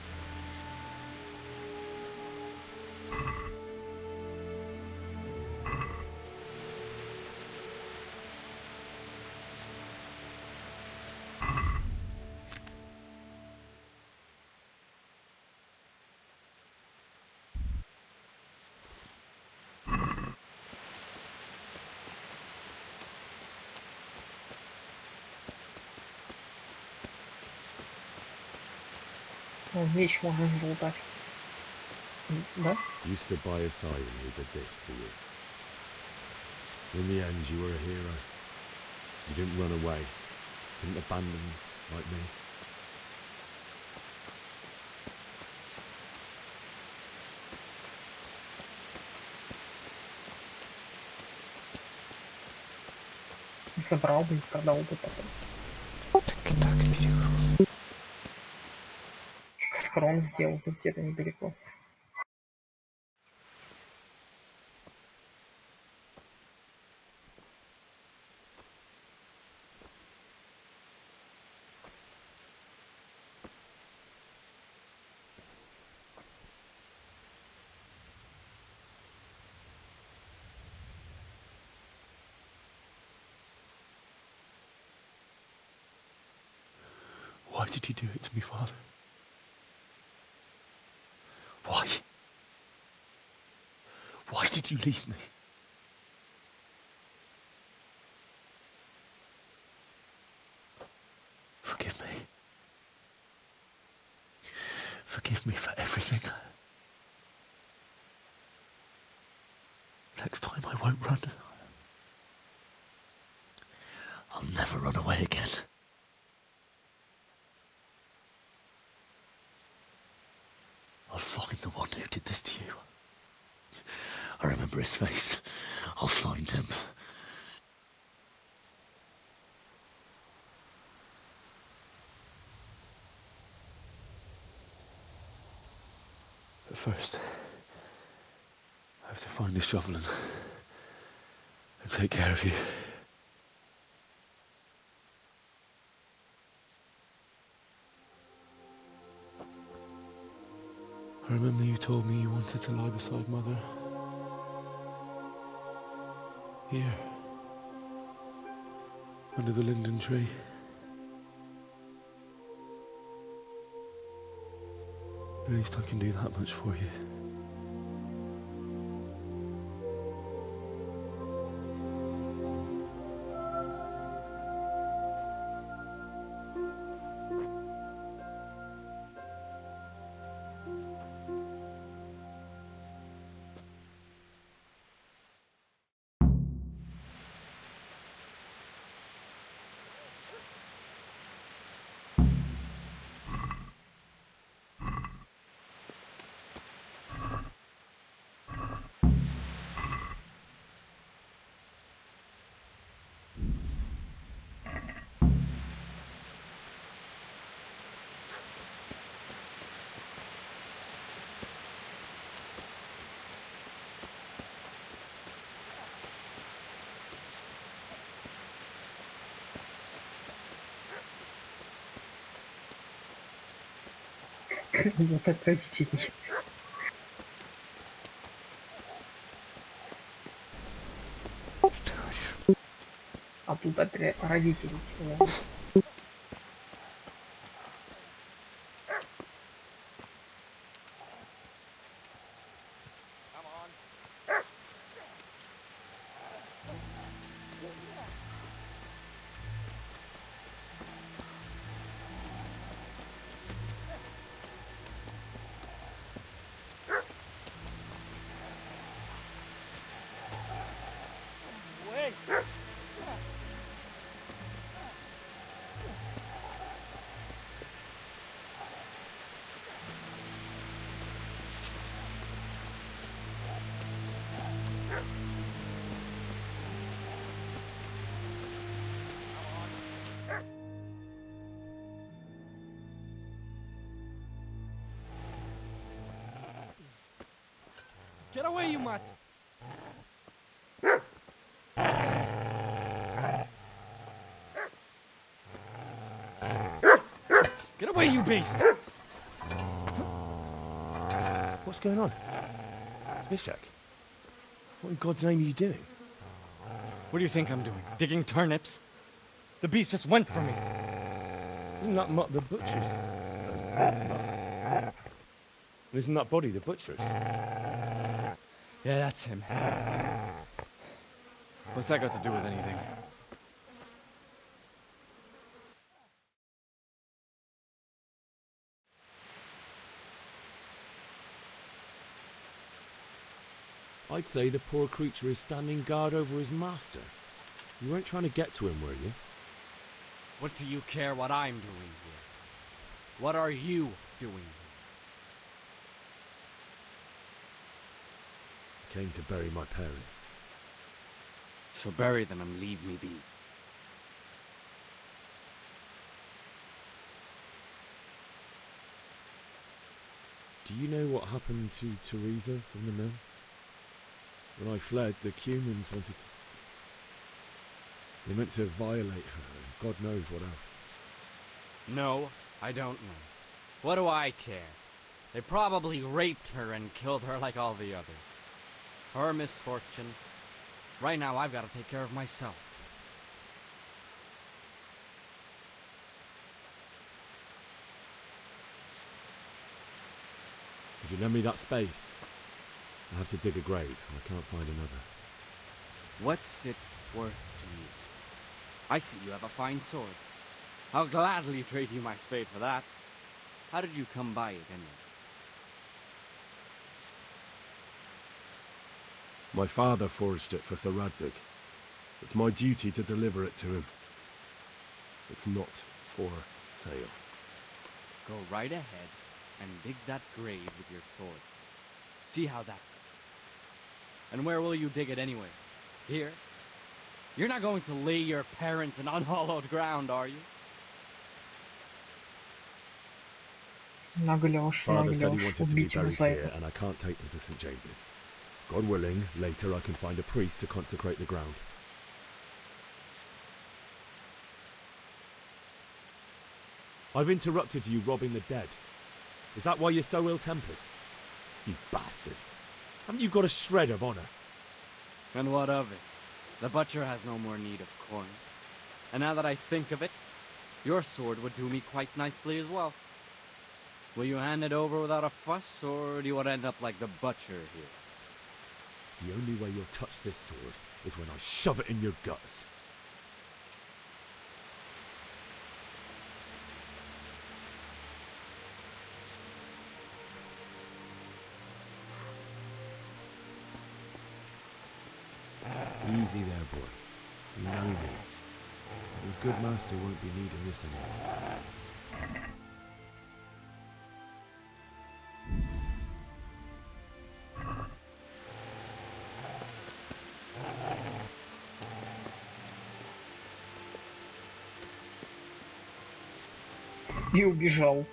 Меч можно залутать. Да? You stood by his side and he did this to you. In the end, you were a hero. You didn't run away. Didn't abandon like me. Забрал бы и продал бы потом. Так и так перегруз. Схрон сделал бы где-то недалеко. Why did you do it to me, Father? Why? Why did you leave me? Forgive me. Forgive me for everything. Next time I won't run. I'll never run away again. I'll find the one who did this to you. I remember his face. I'll find him. first, I have to find a shovel and take care of you. I remember you told me you wanted to lie beside Mother. Here. Under the linden tree. At least I can do that much for you. Вот отвратительный. А тут от родителей. Get away, you mutt! Get away, you beast! What's going on? Mishak, what in God's name are you doing? What do you think I'm doing? Digging turnips? The beast just went for me. Isn't that Mutt the butcher's? Isn't that body the butcher's? Yeah, that's him. What's that got to do with anything? I'd say the poor creature is standing guard over his master. You weren't trying to get to him, were you? What do you care what I'm doing here? What are you doing here? I came to bury my parents. So bury them and leave me be. Do you know what happened to Teresa from the mill? When I fled, the Cumans wanted to... They meant to violate her, and God knows what else. No, I don't know. What do I care? They probably raped her and killed her like all the others. Her misfortune. Right now, I've got to take care of myself. Would you lend me that spade? I have to dig a grave. I can't find another. What's it worth to you? I see you have a fine sword. I'll gladly trade you my spade for that. How did you come by it, anyway? My father forged it for Sir Radzig. It's my duty to deliver it to him. It's not for sale. Go right ahead and dig that grave with your sword. See how that goes. And where will you dig it anyway? Here? You're not going to lay your parents in unhallowed ground, are you? Наглёшь, Father said he наглёшь. wanted to be Убить его buried за here, это. and I can't take them to St. James's. God willing, later I can find a priest to consecrate the ground. I've interrupted you robbing the dead. Is that why you're so ill-tempered? You bastard. Haven't you got a shred of honour? And what of it? The butcher has no more need of corn. And now that I think of it, your sword would do me quite nicely as well. Will you hand it over without a fuss, or do you want to end up like the butcher here? The only way you'll touch this sword is when I shove it in your guts. Easy there, boy. You know me. Your good master won't be needing this anymore. И убежал.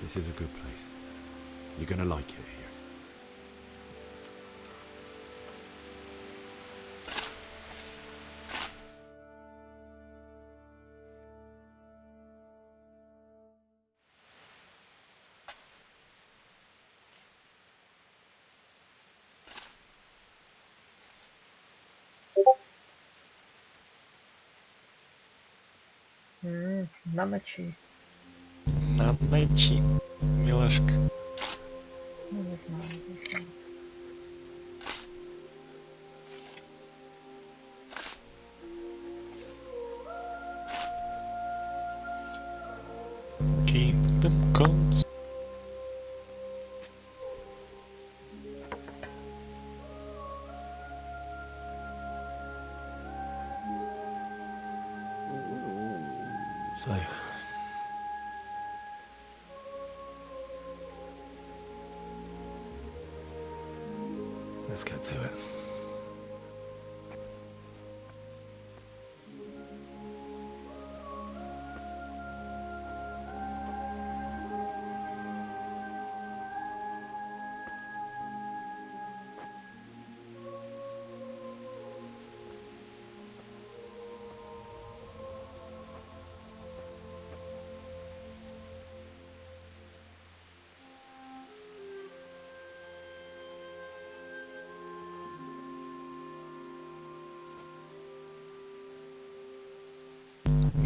This is a good place. You're gonna like it here. На ночи. Надо найти, милашка. Ну, не знаю, не знаю. Кингдом comes. So, let's get to it.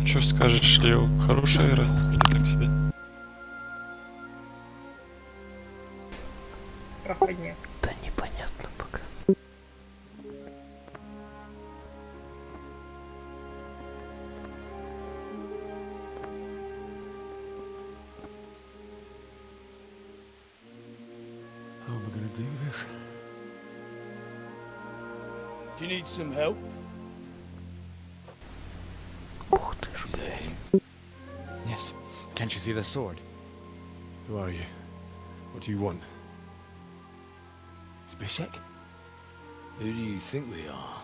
Что скажешь, Лео? Хорошая игра или так себе? Проходняк. Да непонятно пока. do this? Do you need some help? Is that him? Yes. Can't you see the sword? Who are you? What do you want? Zbyszek? Who do you think we are?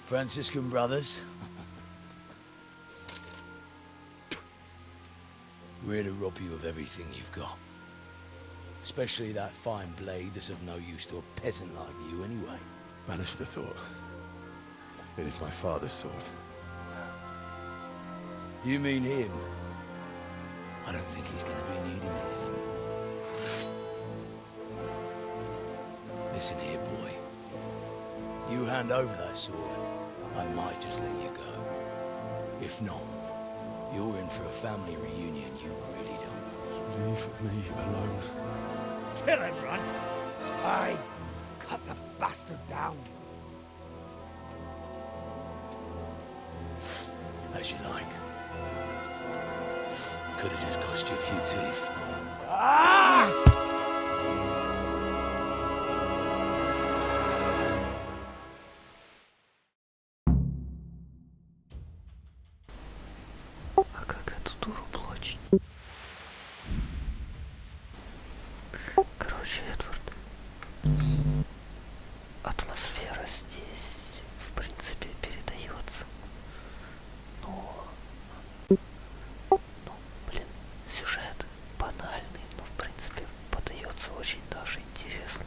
Franciscan brothers? We're here to rob you of everything you've got. Especially that fine blade that's of no use to a peasant like you anyway. Banish the thought. It is my father's sword. You mean him? I don't think he's gonna be needing it anymore. Listen here, boy. You hand over that sword, I might just let you go. If not, you're in for a family reunion you really don't. Leave me alone. Kill him, Runt! Aye, cut the bastard down. As you like. Could have just cost you a few teeth. А как эту дуру блочить? Короче, Эдвард. Атмосфера здесь, в принципе, передается. Но... блин, сюжет банальный, но, в принципе, подается очень даже интересно.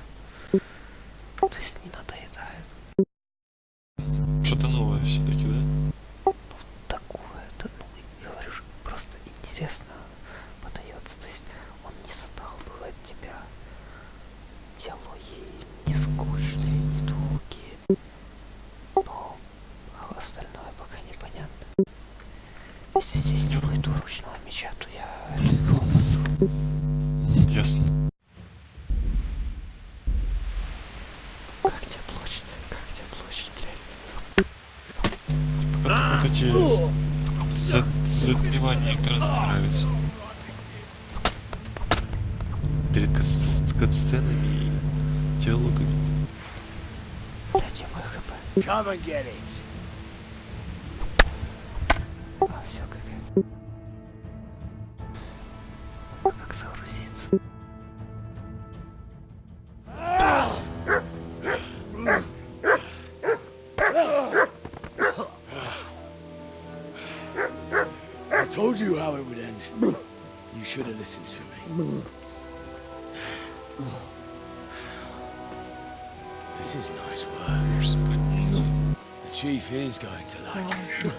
То есть не надоедает. Что-то новое все-таки, да? Такое, да, говорю же, просто интересно подается. То есть он не задалбывает тебя. Диалоги не скучные, не долгие. Но остальное пока непонятно. Если здесь не будет двуручного меча, то я эту игру обосру. Ясно. Как тебе площадь? Как тебе площадь, блядь? Вот эти затмевания экрана нравятся. Перед катсценами и диалогами. Блядь, я мой хп. Come and get it. А, все, как загрузиться? I told you how it would end. You should have listened to me. This is nice work. The chief is going to like it.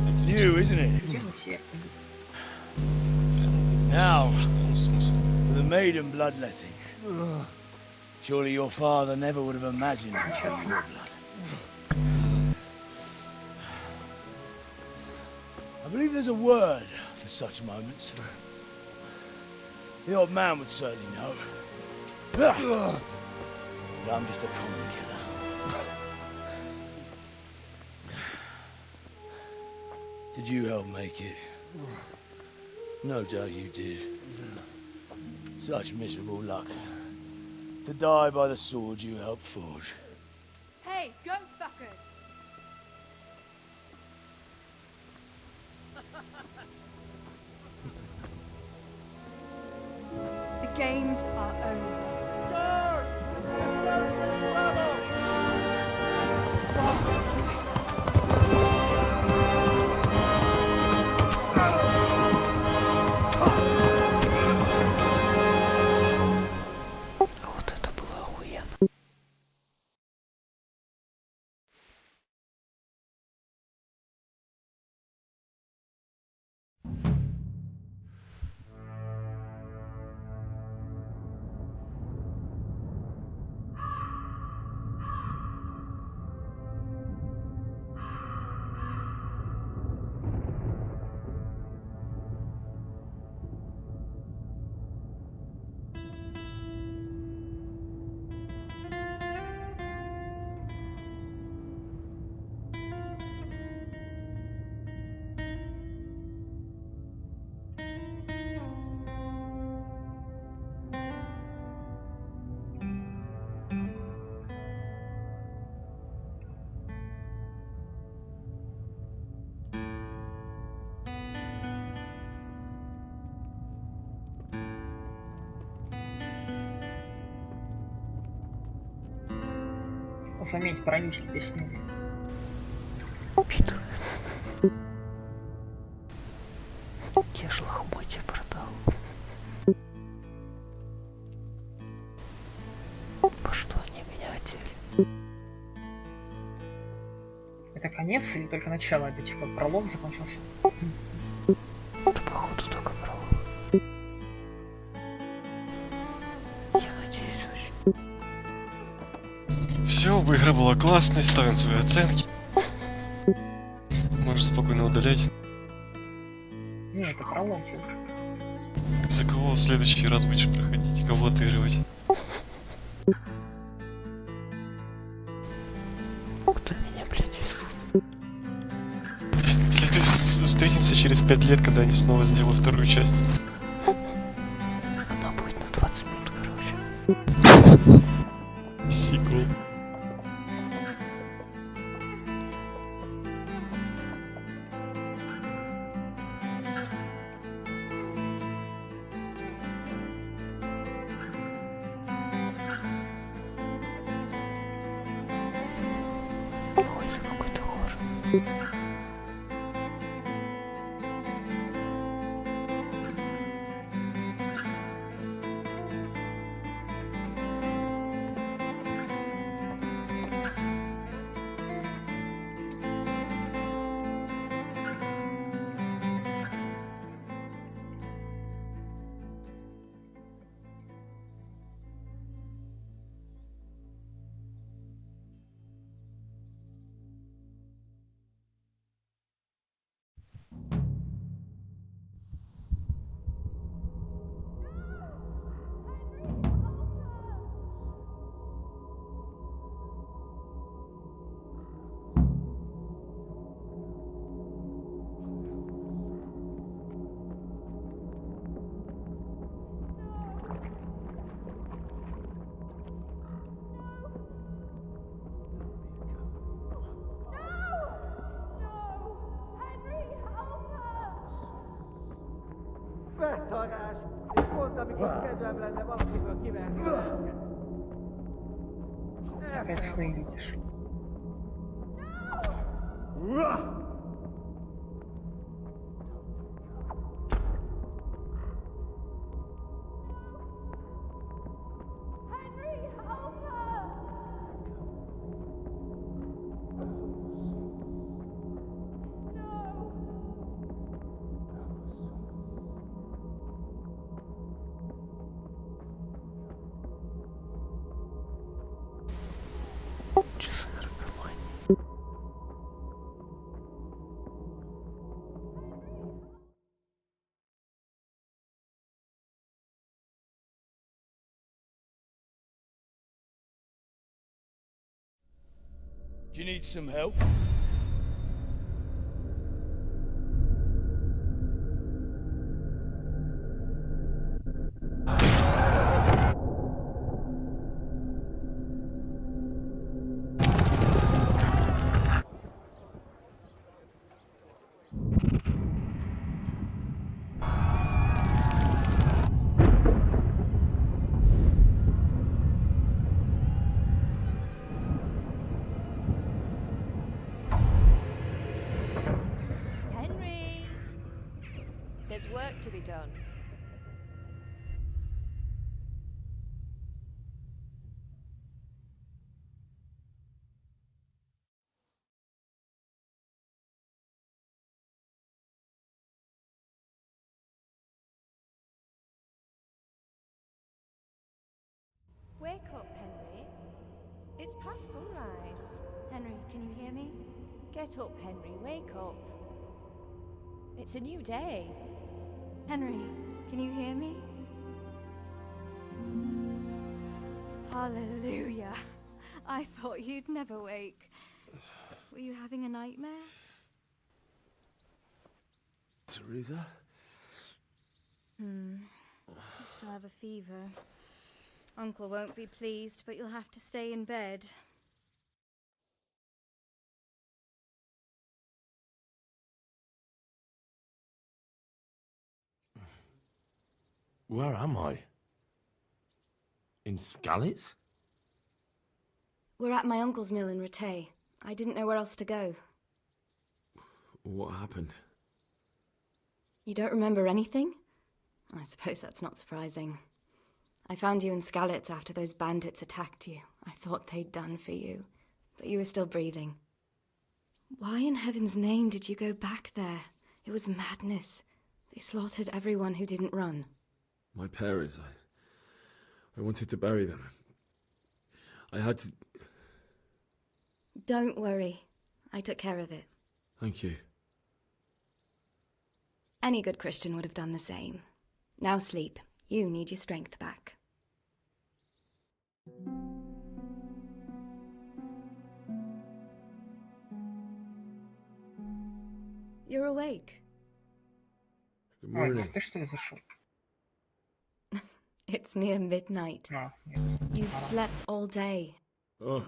It's new, isn't it? Now, for the maiden bloodletting. Surely your father never would have imagined your blood. I believe there's a word for such moments. The old man would certainly know. But I'm just a common killer. Did you help make it? No doubt you did. Such miserable luck. To die by the sword you helped forge. Hey, go fuckers! The games are over. Вот это было охуенно. заметь, паранически песни. Я ж лохмотья продал. По что они меня одели? Это конец или только начало? Это типа пролог закончился? Это походу только пролог. Я надеюсь очень. Все, игра была классной, ставим свои оценки. Можешь спокойно удалять. Не, это пролог. За кого в следующий раз будешь проходить? Кого отыгрывать? Кто меня, блядь, Если встретимся через 5 лет, когда они снова сделают вторую часть. Она будет на 20 минут, короче. Сиквел. Опять сны видишь. Часы наркомании. Do you need some help? Henry! There's work to be done. Wake up, Henry. It's past sunrise. Henry, can you hear me? Get up, Henry. Wake up. It's a new day. Henry, can you hear me? Hallelujah. I thought you'd never wake. Were you having a nightmare? Teresa? You still have a fever. Uncle won't be pleased, but you'll have to stay in bed. Where am I? In Skalitz? We're at my uncle's mill in Rattay. I didn't know where else to go. What happened? You don't remember anything? I suppose that's not surprising. I found you in Skalitz after those bandits attacked you. I thought they'd done for you, but you were still breathing. Why in heaven's name did you go back there? It was madness. They slaughtered everyone who didn't run. My parents, I wanted to bury them. I had to... Don't worry. I took care of it. Thank you. Any good Christian would have done the same. Now sleep. You need your strength back. You're awake. Good morning. It's near midnight. You've slept all day. Oh.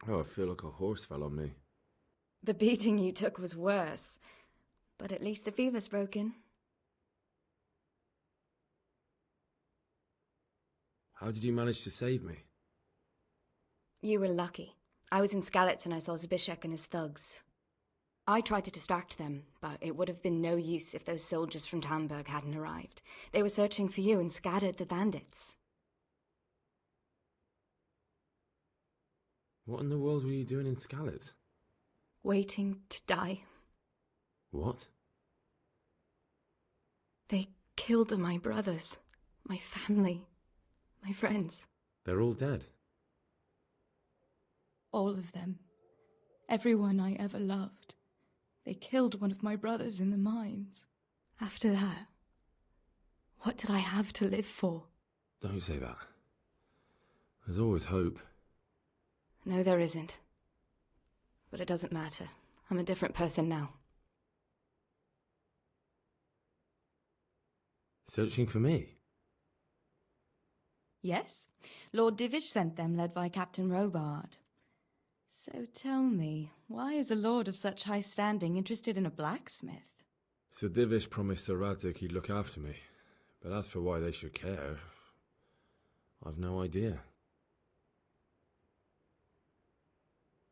Oh, I feel like a horse fell on me. The beating you took was worse. But at least the fever's broken. How did you manage to save me? You were lucky. I was in Skalitz and I saw Zbyszek and his thugs. I tried to distract them, but it would have been no use if those soldiers from Tamburg hadn't arrived. They were searching for you and scattered the bandits. What in the world were you doing in Skalitz? Waiting to die. What? They killed my brothers, my family, my friends. They're all dead. All of them. Everyone I ever loved. They killed one of my brothers in the mines. After that, what did I have to live for? Don't say that. There's always hope. No, there isn't. But it doesn't matter. I'm a different person now. Searching for me? Yes. Lord Divish sent them, led by Captain Robard. So tell me, why is a lord of such high standing interested in a blacksmith? Sir Divish promised Sir Radzig he'd look after me. But as for why they should care, I've no idea.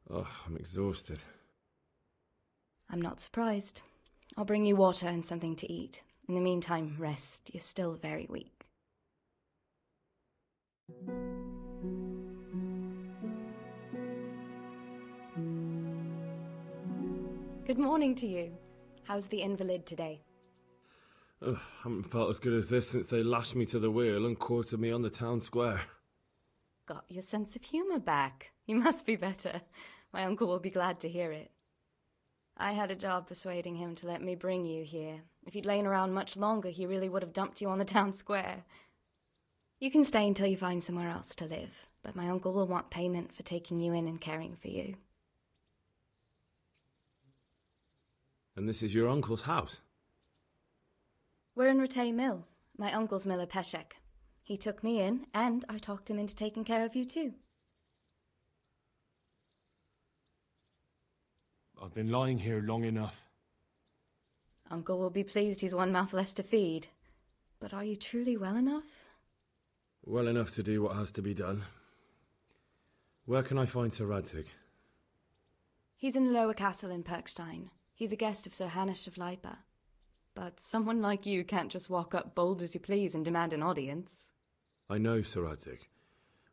Oh, I'm exhausted. I'm not surprised. I'll bring you water and something to eat. In the meantime, rest. You're still very weak. Good morning to you. How's the invalid today? Ugh, haven't felt as good as this since they lashed me to the wheel and quartered me on the town square. Got your sense of humour back. You must be better. My uncle will be glad to hear it. I had a job persuading him to let me bring you here. If you'd lain around much longer, he really would have dumped you on the town square. You can stay until you find somewhere else to live, but my uncle will want payment for taking you in and caring for you. And this is your uncle's house? We're in Rattay Mill, my uncle's mill at Peshek. He took me in, and I talked him into taking care of you too. I've been lying here long enough. Uncle will be pleased he's one mouth less to feed. But are you truly well enough? Well enough to do what has to be done. Where can I find Sir Radzig? He's in the lower castle in Perkstein. He's a guest of Sir Hanush of Leipa. But someone like you can't just walk up bold as you please and demand an audience. I know Sir Radzig,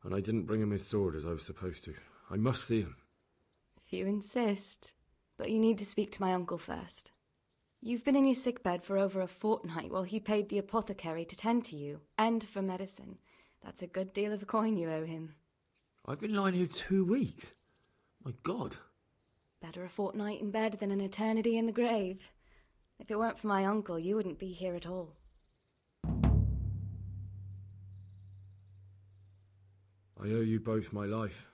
and I didn't bring him his sword as I was supposed to. I must see him. If you insist. But you need to speak to my uncle first. You've been in your sickbed for over a fortnight while he paid the apothecary to tend to you, and for medicine. That's a good deal of a coin you owe him. I've been lying here 2 weeks. My God. Better a fortnight in bed than an eternity in the grave. If it weren't for my uncle, you wouldn't be here at all. I owe you both my life,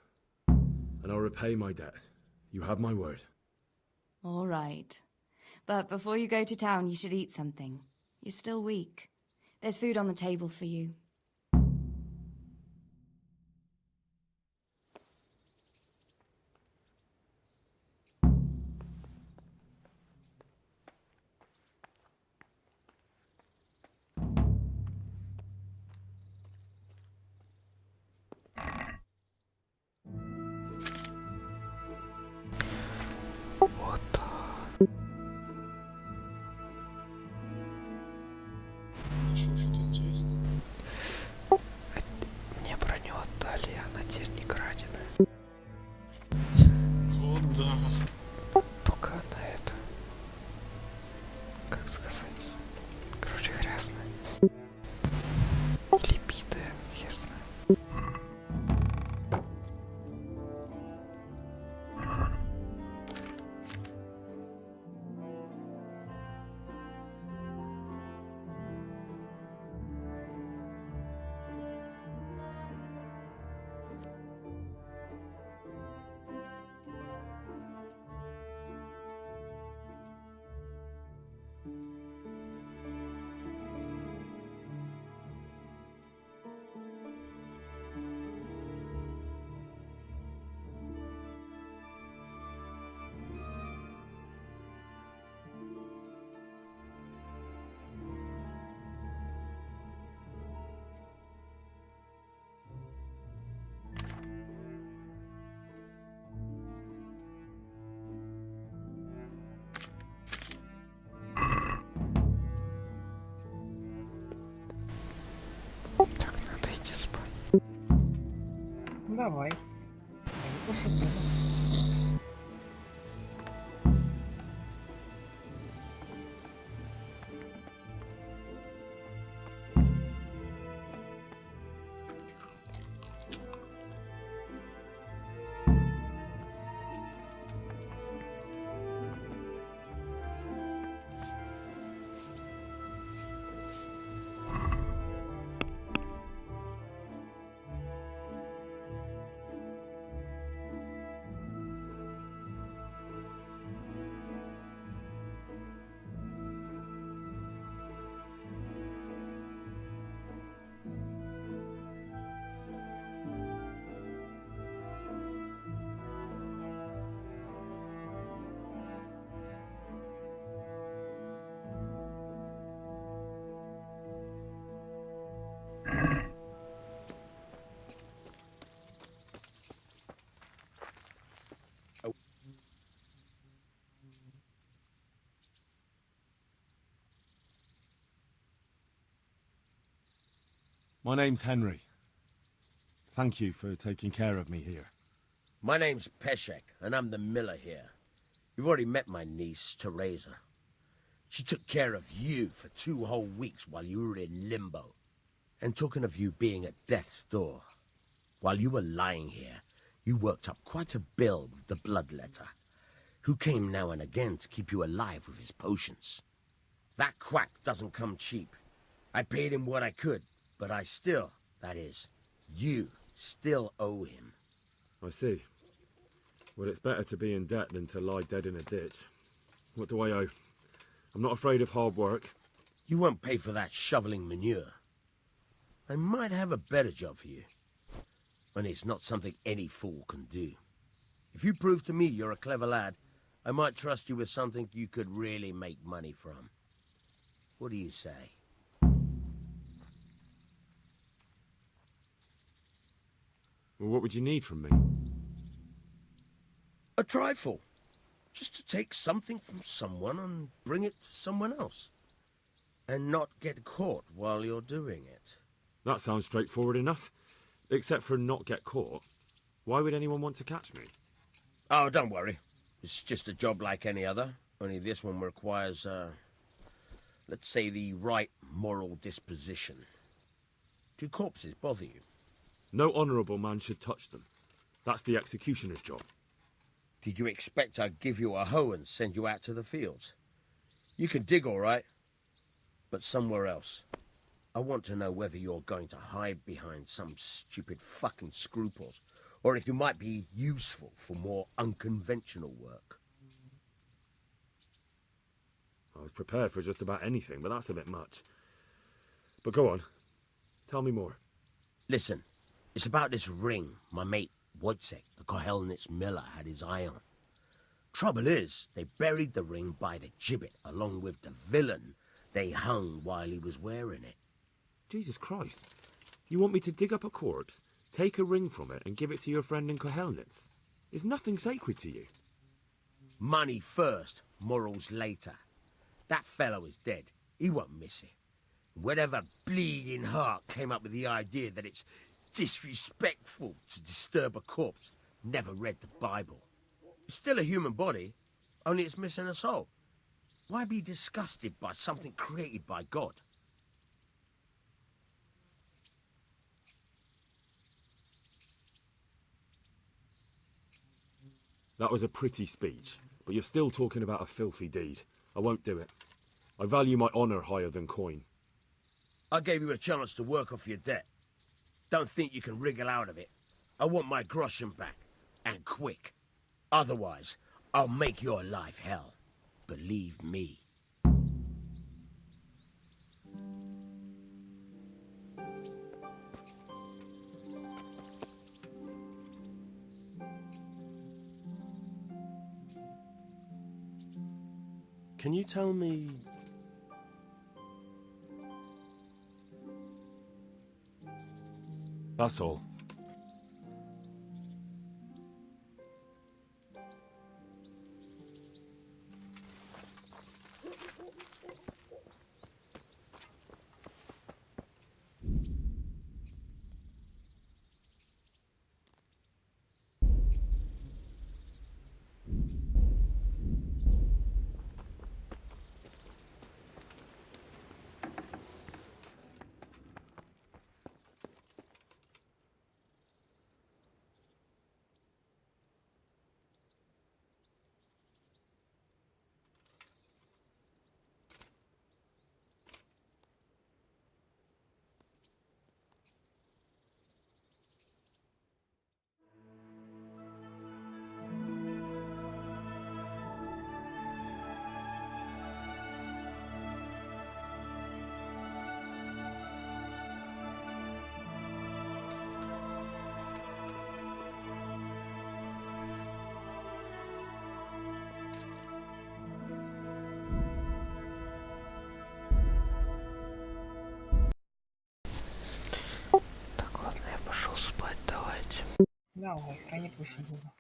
and I'll repay my debt. You have my word. All right. But before you go to town, you should eat something. You're still weak. There's food on the table for you. давай. Я не посмотрю. My name's Henry. Thank you for taking care of me here. My name's Peshek, and I'm the miller here. You've already met my niece, Teresa. She took care of you for 2 whole weeks while you were in limbo. And talking of you being at death's door, while you were lying here, you worked up quite a bill with the bloodletter, who came now and again to keep you alive with his potions. That quack doesn't come cheap. I paid him what I could, but I still, that is, you still owe him. I see. Well, it's better to be in debt than to lie dead in a ditch. What do I owe? I'm not afraid of hard work. You won't pay for that shoveling manure. I might have a better job for you. And it's not something any fool can do. If you prove to me you're a clever lad, I might trust you with something you could really make money from. What do you say? Well, what would you need from me? A trifle. Just to take something from someone and bring it to someone else. And not get caught while you're doing it. That sounds straightforward enough. Except for not get caught. Why would anyone want to catch me? Oh, don't worry. It's just a job like any other. Only this one requires, let's say, the right moral disposition. Do corpses bother you? No honourable man should touch them. That's the executioner's job. Did you expect I'd give you a hoe and send you out to the fields? You can dig all right, but somewhere else. I want to know whether you're going to hide behind some stupid fucking scruples, or if you might be useful for more unconventional work. I was prepared for just about anything, but that's a bit much. But go on. Tell me more. Listen, it's about this ring my mate Wojciech, the Kohelnitz miller, had his eye on. Trouble is, they buried the ring by the gibbet along with the villain they hung while he was wearing it. Jesus Christ. You want me to dig up a corpse, take a ring from it, and give it to your friend in Kohelnitz? Is nothing sacred to you? Money first, morals later. That fellow is dead. He won't miss it. Whatever bleeding heart came up with the idea that it's disrespectful to disturb a corpse never read the Bible. It's still a human body, only it's missing a soul. Why be disgusted by something created by God? That was a pretty speech, but you're still talking about a filthy deed. I won't do it. I value my honour higher than coin. I gave you a chance to work off your debt. Don't think you can wriggle out of it. I want my groschen back, and quick. Otherwise, I'll make your life hell. Believe me. Can you tell me... That's all. Спасибо.